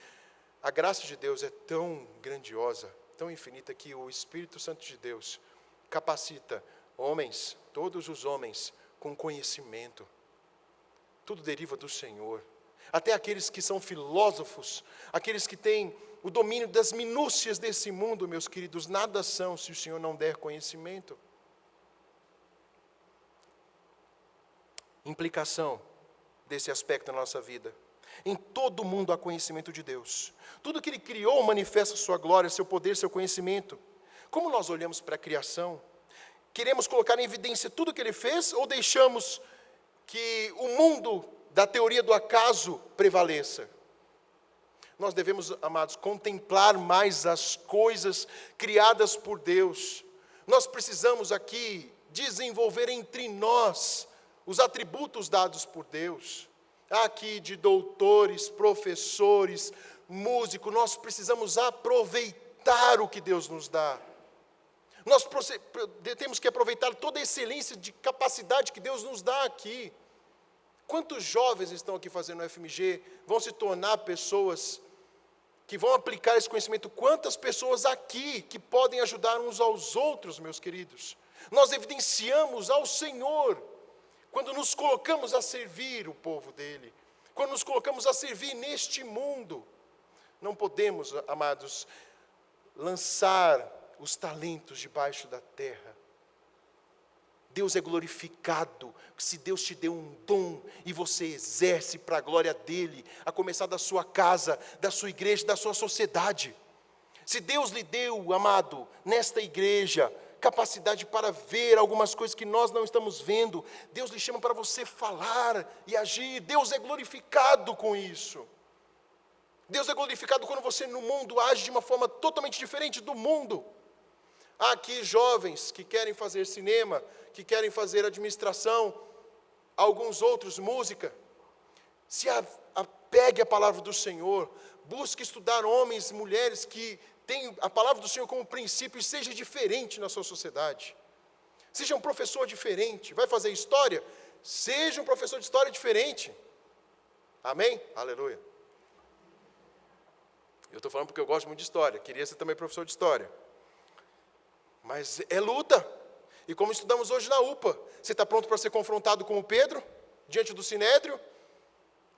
a graça de Deus é tão grandiosa, tão infinita, que o Espírito Santo de Deus capacita homens, todos os homens, com conhecimento. Tudo deriva do Senhor. Até aqueles que são filósofos, aqueles que têm o domínio das minúcias desse mundo, meus queridos, nada são se o Senhor não der conhecimento. Implicação desse aspecto na nossa vida. Em todo mundo há conhecimento de Deus. Tudo que Ele criou manifesta sua glória, seu poder, seu conhecimento. Como nós olhamos para a criação? Queremos colocar em evidência tudo que Ele fez ou deixamos que o mundo da teoria do acaso prevaleça? Nós devemos, amados, contemplar mais as coisas criadas por Deus. Nós precisamos aqui desenvolver entre nós os atributos dados por Deus. Aqui de doutores, professores, músicos, nós precisamos aproveitar o que Deus nos dá. Nós temos que aproveitar toda a excelência de capacidade que Deus nos dá aqui. Quantos jovens estão aqui fazendo o FMG, vão se tornar pessoas que vão aplicar esse conhecimento? Quantas pessoas aqui que podem ajudar uns aos outros, meus queridos? Nós evidenciamos ao Senhor quando nos colocamos a servir o povo dele, quando nos colocamos a servir neste mundo. Não podemos, amados, lançar os talentos debaixo da terra. Deus é glorificado se Deus te deu um dom e você exerce para a glória dele, a começar da sua casa, da sua igreja, da sua sociedade. Se Deus lhe deu, amado, nesta igreja, capacidade para ver algumas coisas que nós não estamos vendo, Deus lhe chama para você falar e agir. Deus é glorificado com isso. Deus é glorificado quando você no mundo age de uma forma totalmente diferente do mundo. Há aqui jovens que querem fazer cinema, que querem fazer administração, alguns outros música. Se apegue à palavra do Senhor, busque estudar homens e mulheres que têm a palavra do Senhor como princípio e seja diferente na sua sociedade. Seja um professor diferente. Vai fazer história? Seja um professor de história diferente. Amém? Aleluia. Eu estou falando porque eu gosto muito de história. Queria ser também professor de história. Mas é luta. E como estudamos hoje na UPA, você está pronto para ser confrontado com o Pedro, diante do Sinédrio?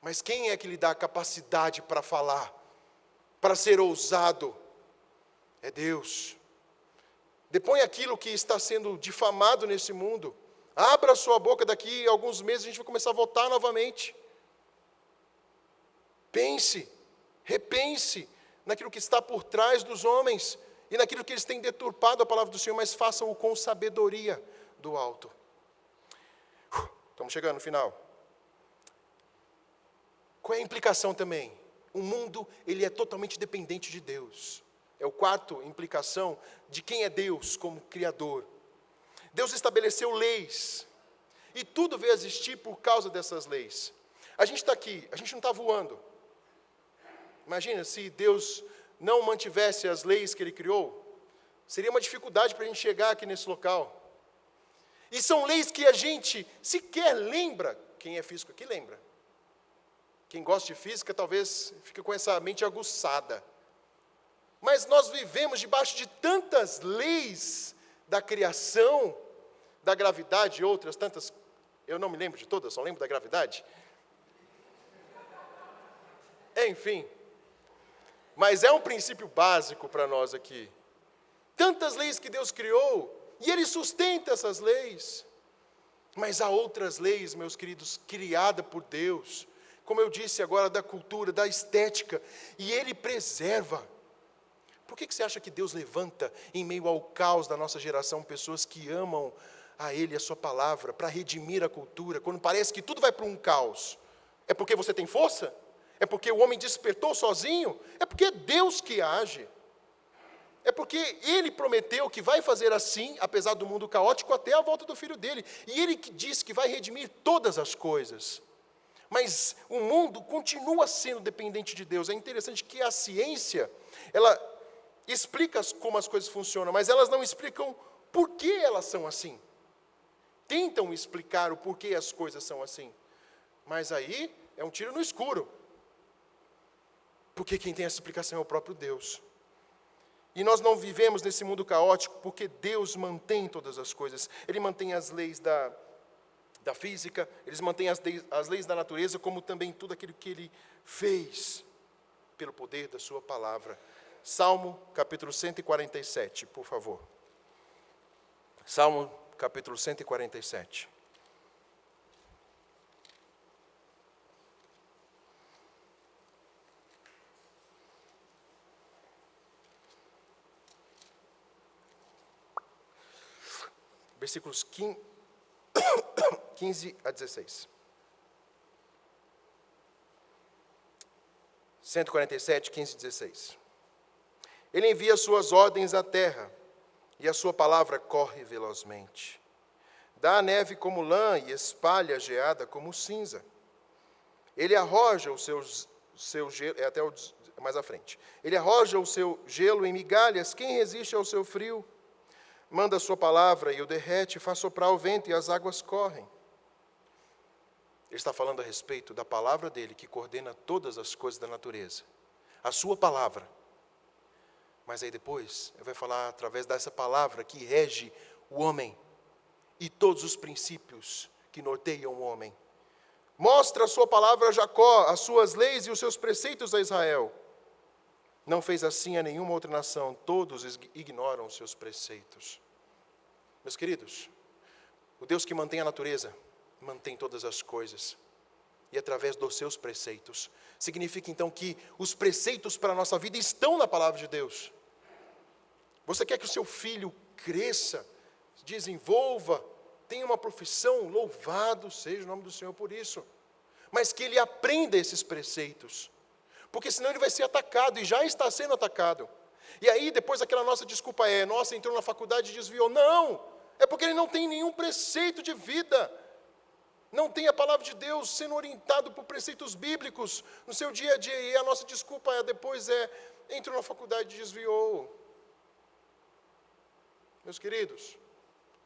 Mas quem é que lhe dá a capacidade para falar, para ser ousado? É Deus. Depõe aquilo que está sendo difamado nesse mundo. Abra a sua boca, daqui a alguns meses a gente vai começar a votar novamente. Pense, repense naquilo que está por trás dos homens e naquilo que eles têm deturpado a palavra do Senhor, mas façam-o com sabedoria do alto. Estamos chegando no final. Qual é a implicação também? O mundo, ele é totalmente dependente de Deus. É o quarto implicação de quem é Deus como Criador. Deus estabeleceu leis, e tudo veio a existir por causa dessas leis. A gente está aqui, a gente não está voando. Imagina se Deus não mantivesse as leis que Ele criou, seria uma dificuldade para a gente chegar aqui nesse local. E são leis que a gente sequer lembra. Quem é físico aqui lembra. Quem gosta de física talvez fique com essa mente aguçada. Mas nós vivemos debaixo de tantas leis da criação, da gravidade e outras tantas, eu não me lembro de todas, só lembro da gravidade. Enfim, mas é um princípio básico para nós aqui. Tantas leis que Deus criou, e Ele sustenta essas leis. Mas há outras leis, meus queridos, criadas por Deus, como eu disse agora, da cultura, da estética, e Ele preserva. Por que você acha que Deus levanta, em meio ao caos da nossa geração, pessoas que amam a Ele, a sua palavra, para redimir a cultura, quando parece que tudo vai para um caos? É porque você tem força? É porque o homem despertou sozinho? É porque é Deus que age. É porque Ele prometeu que vai fazer assim, apesar do mundo caótico, até a volta do Filho dele. E Ele que disse que vai redimir todas as coisas. Mas o mundo continua sendo dependente de Deus. É interessante que a ciência, ela explica como as coisas funcionam, mas elas não explicam por que elas são assim. Tentam explicar o porquê as coisas são assim. Mas aí é um tiro no escuro. Porque quem tem essa explicação é o próprio Deus. E nós não vivemos nesse mundo caótico porque Deus mantém todas as coisas. Ele mantém as leis da física, Ele mantém as leis da natureza, como também tudo aquilo que Ele fez pelo poder da sua palavra. Salmo capítulo 147, por favor. Salmo capítulo 147. Versículos 15 a 16. 147, 15 e 16. Ele envia suas ordens à terra, e a sua palavra corre velozmente. Dá a neve como lã e espalha a geada como cinza. Ele arroja o seu gelo, até mais à frente. Ele arroja o seu gelo em migalhas, quem resiste ao seu frio? Manda a sua palavra e o derrete, faz soprar o vento e as águas correm. Ele está falando a respeito da palavra dele, que coordena todas as coisas da natureza. A sua palavra. Mas aí depois, ele vai falar através dessa palavra que rege o homem e todos os princípios que norteiam o homem. Mostra a sua palavra a Jacó, as suas leis e os seus preceitos a Israel. Não fez assim a nenhuma outra nação, todos ignoram os seus preceitos. Meus queridos, o Deus que mantém a natureza, mantém todas as coisas. E através dos seus preceitos. Significa então que os preceitos para a nossa vida estão na palavra de Deus. Você quer que o seu filho cresça, desenvolva, tenha uma profissão, louvado seja o nome do Senhor por isso. Mas que ele aprenda esses preceitos. Porque senão ele vai ser atacado, e já está sendo atacado. E aí depois aquela nossa desculpa é, nossa, entrou na faculdade e desviou. Não, é porque ele não tem nenhum preceito de vida. Não tem a palavra de Deus sendo orientado por preceitos bíblicos no seu dia a dia. E a nossa desculpa depois entrou na faculdade e desviou. Meus queridos,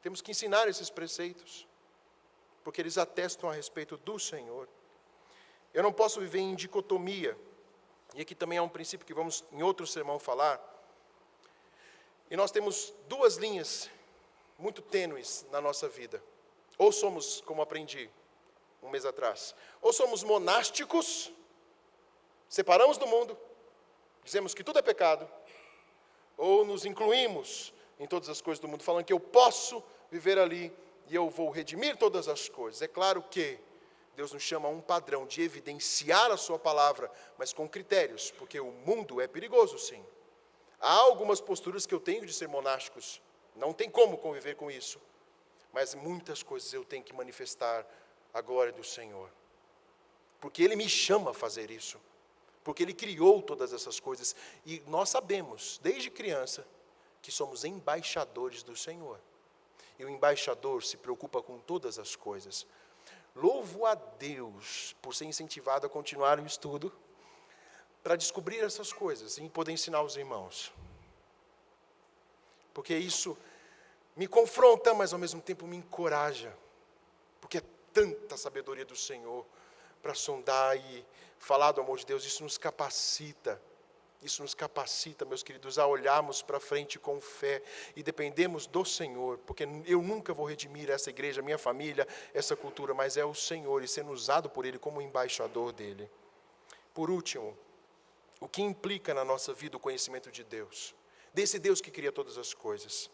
temos que ensinar esses preceitos, porque eles atestam a respeito do Senhor. Eu não posso viver em dicotomia. E aqui também é um princípio que vamos em outro sermão falar. E nós temos duas linhas muito tênues na nossa vida. Ou somos, como aprendi um mês atrás, ou somos monásticos, separamos do mundo, dizemos que tudo é pecado, ou nos incluímos em todas as coisas do mundo, falando que eu posso viver ali e eu vou redimir todas as coisas. É claro que Deus nos chama a um padrão de evidenciar a sua palavra, mas com critérios, porque o mundo é perigoso, sim. Há algumas posturas que eu tenho de ser monásticos, não tem como conviver com isso. Mas muitas coisas eu tenho que manifestar a glória do Senhor. Porque Ele me chama a fazer isso. Porque Ele criou todas essas coisas. E nós sabemos, desde criança, que somos embaixadores do Senhor. E o embaixador se preocupa com todas as coisas. Louvo a Deus por ser incentivado a continuar o estudo, para descobrir essas coisas e poder ensinar os irmãos. Porque isso me confronta, mas ao mesmo tempo me encoraja. Porque é tanta sabedoria do Senhor para sondar e falar do amor de Deus. Isso nos capacita. Isso nos capacita, meus queridos, a olharmos para frente com fé e dependemos do Senhor. Porque eu nunca vou redimir essa igreja, minha família, essa cultura, mas é o Senhor e sendo usado por Ele como embaixador dEle. Por último, o que implica na nossa vida o conhecimento de Deus, desse Deus que cria todas as coisas,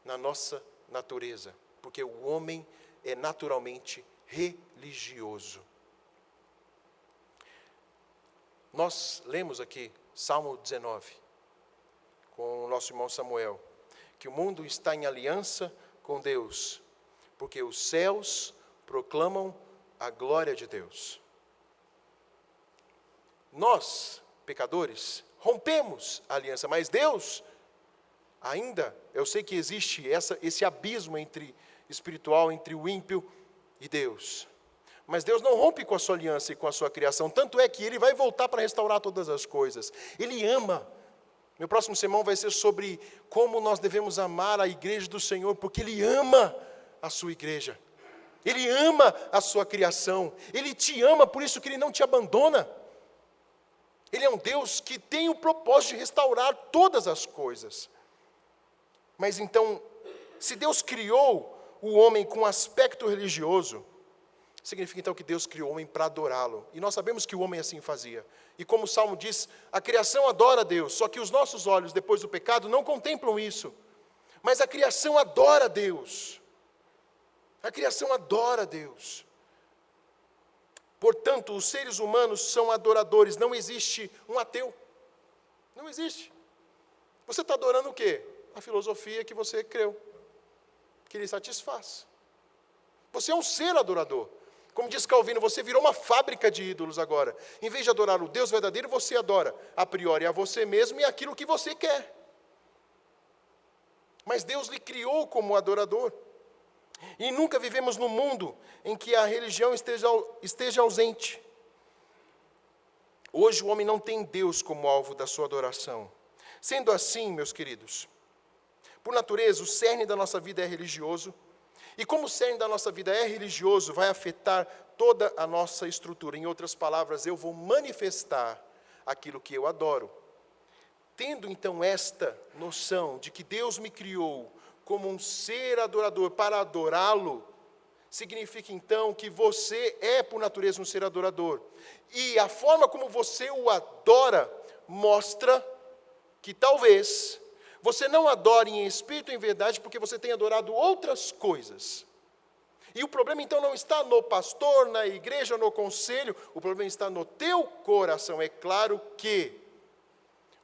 na nossa natureza, porque o homem é naturalmente religioso. Nós lemos aqui, Salmo 19, com o nosso irmão Samuel, que o mundo está em aliança com Deus, porque os céus proclamam a glória de Deus. Nós, pecadores, rompemos a aliança, mas Deus ainda, eu sei que existe esse abismo espiritual entre o ímpio e Deus. Mas Deus não rompe com a sua aliança e com a sua criação, tanto é que Ele vai voltar para restaurar todas as coisas. Ele ama. Meu próximo sermão vai ser sobre como nós devemos amar a igreja do Senhor, porque Ele ama a sua igreja. Ele ama a sua criação. Ele te ama, por isso que Ele não te abandona. Ele é um Deus que tem o propósito de restaurar todas as coisas. Mas então, se Deus criou o homem com aspecto religioso, significa então que Deus criou o homem para adorá-lo. E nós sabemos que o homem assim fazia. E como o Salmo diz, a criação adora a Deus, só que os nossos olhos, depois do pecado, não contemplam isso. Mas a criação adora a Deus. A criação adora a Deus. Portanto, os seres humanos são adoradores. Não existe um ateu. Não existe. Você está adorando o quê? A filosofia que você creu, que lhe satisfaz. Você é um ser adorador. Como diz Calvino, você virou uma fábrica de ídolos agora. Em vez de adorar o Deus verdadeiro, você adora a priori a você mesmo e aquilo que você quer. Mas Deus lhe criou como adorador. E nunca vivemos num mundo em que a religião esteja ausente. Hoje o homem não tem Deus como alvo da sua adoração. Sendo assim, meus queridos, por natureza, o cerne da nossa vida é religioso. E como o cerne da nossa vida é religioso, vai afetar toda a nossa estrutura. Em outras palavras, eu vou manifestar aquilo que eu adoro. Tendo então esta noção de que Deus me criou como um ser adorador para adorá-lo, significa então que você é por natureza um ser adorador. E a forma como você o adora mostra que talvez você não adore em espírito e em verdade porque você tem adorado outras coisas. E o problema então não está no pastor, na igreja, no conselho, o problema está no teu coração. É claro que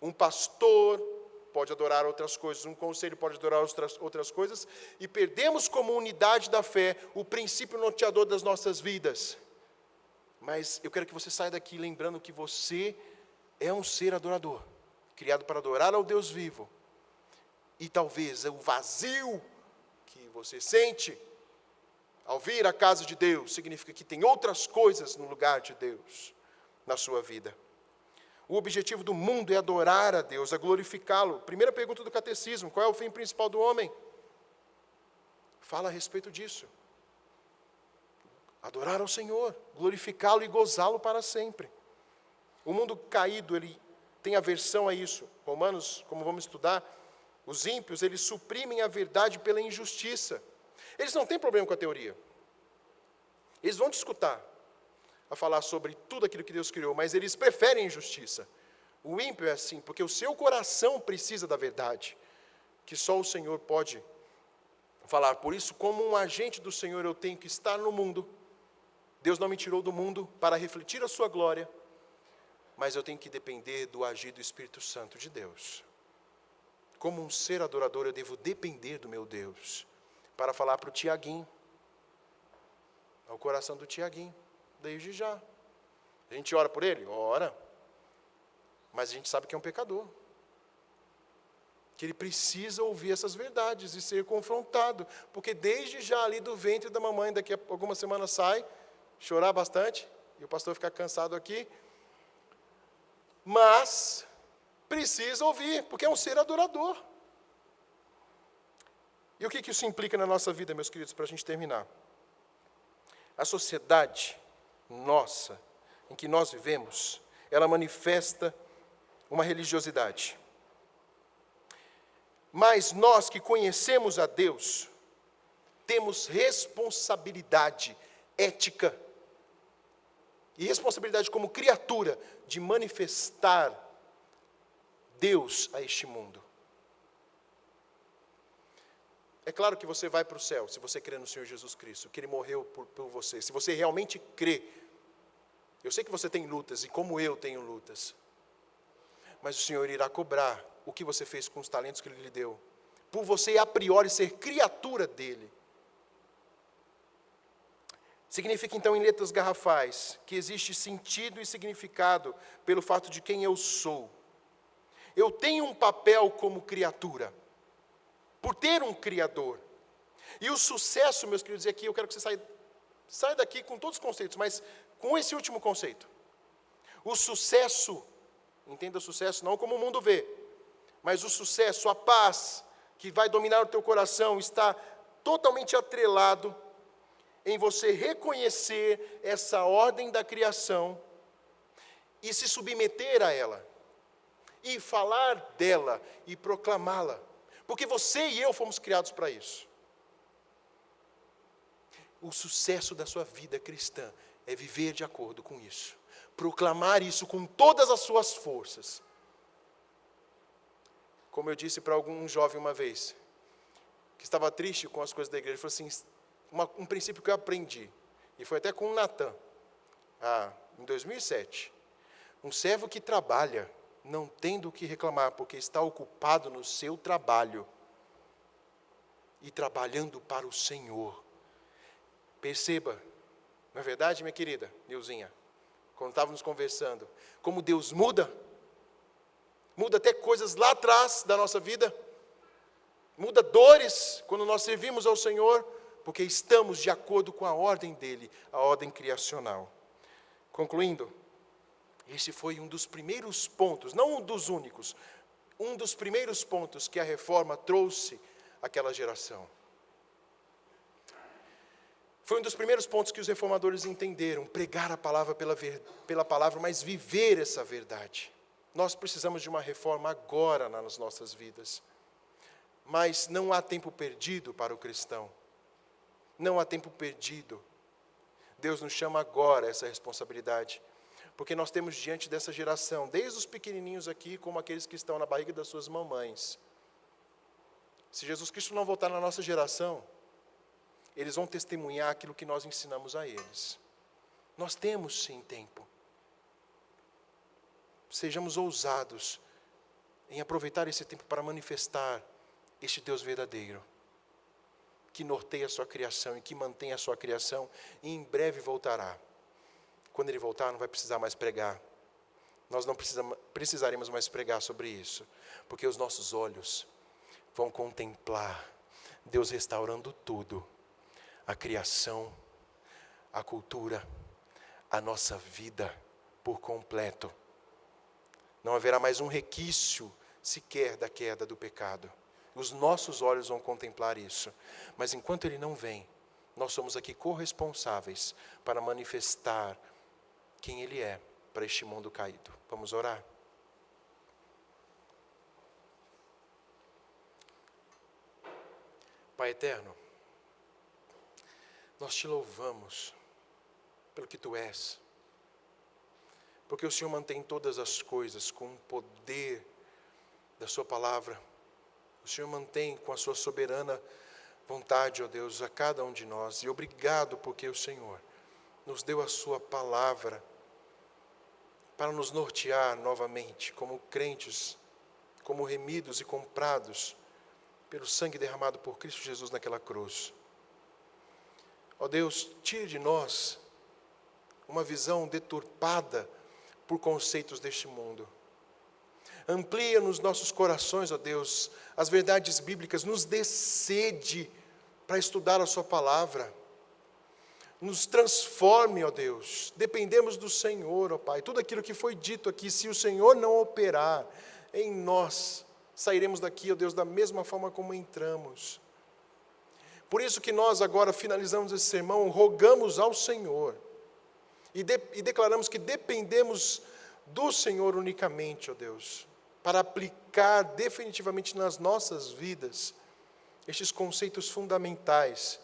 um pastor pode adorar outras coisas, um conselho pode adorar outras coisas, e perdemos como unidade da fé o princípio norteador das nossas vidas. Mas eu quero que você saia daqui lembrando que você é um ser adorador, criado para adorar ao Deus vivo. E talvez o vazio que você sente ao vir à casa de Deus significa que tem outras coisas no lugar de Deus na sua vida. O objetivo do mundo é adorar a Deus, é glorificá-lo. Primeira pergunta do catecismo: qual é o fim principal do homem? Fala a respeito disso. Adorar ao Senhor, glorificá-lo e gozá-lo para sempre. O mundo caído, ele tem aversão a isso. Romanos, como vamos estudar, os ímpios, eles suprimem a verdade pela injustiça. Eles não têm problema com a teoria. Eles vão discutir, a falar sobre tudo aquilo que Deus criou, mas eles preferem a injustiça. O ímpio é assim, porque o seu coração precisa da verdade, que só o Senhor pode falar. Por isso, como um agente do Senhor, eu tenho que estar no mundo. Deus não me tirou do mundo para refletir a sua glória, mas eu tenho que depender do agir do Espírito Santo de Deus. Como um ser adorador, eu devo depender do meu Deus, para falar para o Tiaguinho, ao coração do Tiaguinho, desde já. A gente ora por ele? Ora. Mas a gente sabe que é um pecador. Que ele precisa ouvir essas verdades e ser confrontado. Porque desde já ali do ventre da mamãe, daqui a algumas semanas sai, chorar bastante, e o pastor ficar cansado aqui. Mas precisa ouvir, porque é um ser adorador. E o que isso implica na nossa vida, meus queridos, para a gente terminar? A sociedade nossa, em que nós vivemos, ela manifesta uma religiosidade. Mas nós que conhecemos a Deus, temos responsabilidade ética e responsabilidade como criatura de manifestar Deus a este mundo. É claro que você vai para o céu, se você crê no Senhor Jesus Cristo, que Ele morreu por você. Se você realmente crê. Eu sei que você tem lutas, e como eu tenho lutas. Mas o Senhor irá cobrar o que você fez com os talentos que Ele lhe deu. Por você, a priori, ser criatura dEle. Significa, então, em letras garrafais, que existe sentido e significado pelo fato de quem eu sou. Eu tenho um papel como criatura, por ter um Criador. E o sucesso, meus queridos, e aqui eu quero que você saia daqui com todos os conceitos, mas com esse último conceito. O sucesso, entenda o sucesso não como o mundo vê, mas o sucesso, a paz que vai dominar o teu coração está totalmente atrelado em você reconhecer essa ordem da criação e se submeter a ela, e falar dela e proclamá-la, porque você e eu fomos criados para isso. O sucesso da sua vida cristã é viver de acordo com isso, proclamar isso com todas as suas forças. Como eu disse para algum jovem uma vez, que estava triste com as coisas da igreja, ele falou assim, um princípio que eu aprendi, e foi até com o Natan, em 2007, um servo que trabalha, não tendo o que reclamar, porque está ocupado no seu trabalho, e trabalhando para o Senhor. Perceba, não é verdade, minha querida Nilzinha, quando estávamos conversando, como Deus muda até coisas lá atrás da nossa vida, muda dores quando nós servimos ao Senhor, porque estamos de acordo com a ordem dEle, a ordem criacional. Concluindo, esse foi um dos primeiros pontos, não um dos únicos, um dos primeiros pontos que a reforma trouxe àquela geração. Foi um dos primeiros pontos que os reformadores entenderam, pregar a palavra pela palavra, mas viver essa verdade. Nós precisamos de uma reforma agora nas nossas vidas. Mas não há tempo perdido para o cristão. Não há tempo perdido. Deus nos chama agora a essa responsabilidade. Porque nós temos diante dessa geração, desde os pequenininhos aqui, como aqueles que estão na barriga das suas mamães. Se Jesus Cristo não voltar na nossa geração, eles vão testemunhar aquilo que nós ensinamos a eles. Nós temos sim tempo. Sejamos ousados em aproveitar esse tempo para manifestar este Deus verdadeiro, que norteia a sua criação e que mantém a sua criação, e em breve voltará. Quando Ele voltar, não vai precisar mais pregar. Nós não precisaremos mais pregar sobre isso, porque os nossos olhos vão contemplar Deus restaurando tudo, a criação, a cultura, a nossa vida por completo. Não haverá mais um requício sequer da queda do pecado. Os nossos olhos vão contemplar isso. Mas enquanto Ele não vem, nós somos aqui corresponsáveis para manifestar quem Ele é para este mundo caído. Vamos orar? Pai eterno, nós te louvamos pelo que Tu és, porque o Senhor mantém todas as coisas com o poder da Sua palavra. O Senhor mantém com a Sua soberana vontade, ó Deus, a cada um de nós. E obrigado porque o Senhor nos deu a Sua palavra para nos nortear novamente como crentes, como remidos e comprados pelo sangue derramado por Cristo Jesus naquela cruz. Ó Deus, tire de nós uma visão deturpada por conceitos deste mundo. Amplia nos nossos corações, ó Deus, as verdades bíblicas, nos dê sede para estudar a Sua palavra. Nos transforme, ó Deus, dependemos do Senhor, ó Pai. Tudo aquilo que foi dito aqui, se o Senhor não operar em nós, sairemos daqui, ó Deus, da mesma forma como entramos. Por isso que nós agora finalizamos esse sermão, rogamos ao Senhor e declaramos que dependemos do Senhor unicamente, ó Deus, para aplicar definitivamente nas nossas vidas estes conceitos fundamentais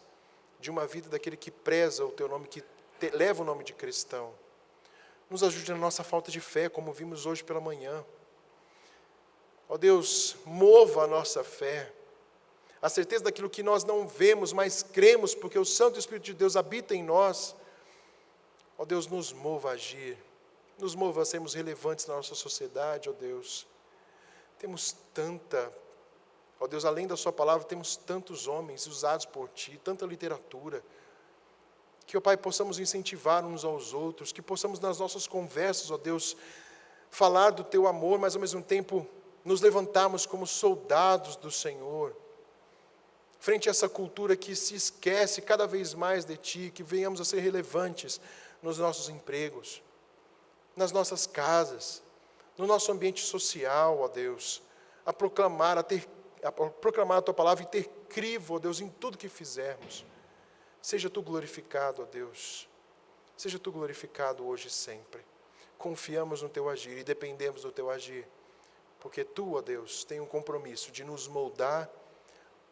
de uma vida daquele que preza o Teu nome, que leva o nome de cristão. Nos ajude na nossa falta de fé, como vimos hoje pela manhã. Ó Deus, mova a nossa fé. A certeza daquilo que nós não vemos, mas cremos, porque o Santo Espírito de Deus habita em nós. Ó Deus, nos mova a agir. Nos mova a sermos relevantes na nossa sociedade, ó Deus. Temos ó Deus, além da sua palavra, temos tantos homens usados por Ti, tanta literatura. Que, ó Pai, possamos incentivar uns aos outros, que possamos nas nossas conversas, ó Deus, falar do Teu amor, mas ao mesmo tempo nos levantarmos como soldados do Senhor, frente a essa cultura que se esquece cada vez mais de Ti, que venhamos a ser relevantes nos nossos empregos, nas nossas casas, no nosso ambiente social, ó Deus, a proclamar a Tua palavra e ter crivo, ó Deus, em tudo que fizermos. Seja Tu glorificado, ó Deus. Seja Tu glorificado hoje e sempre. Confiamos no Teu agir e dependemos do Teu agir. Porque Tu, ó Deus, tem um compromisso de nos moldar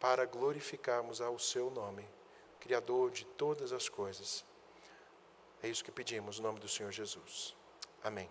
para glorificarmos ao Seu nome, Criador de todas as coisas. É isso que pedimos, no nome do Senhor Jesus. Amém.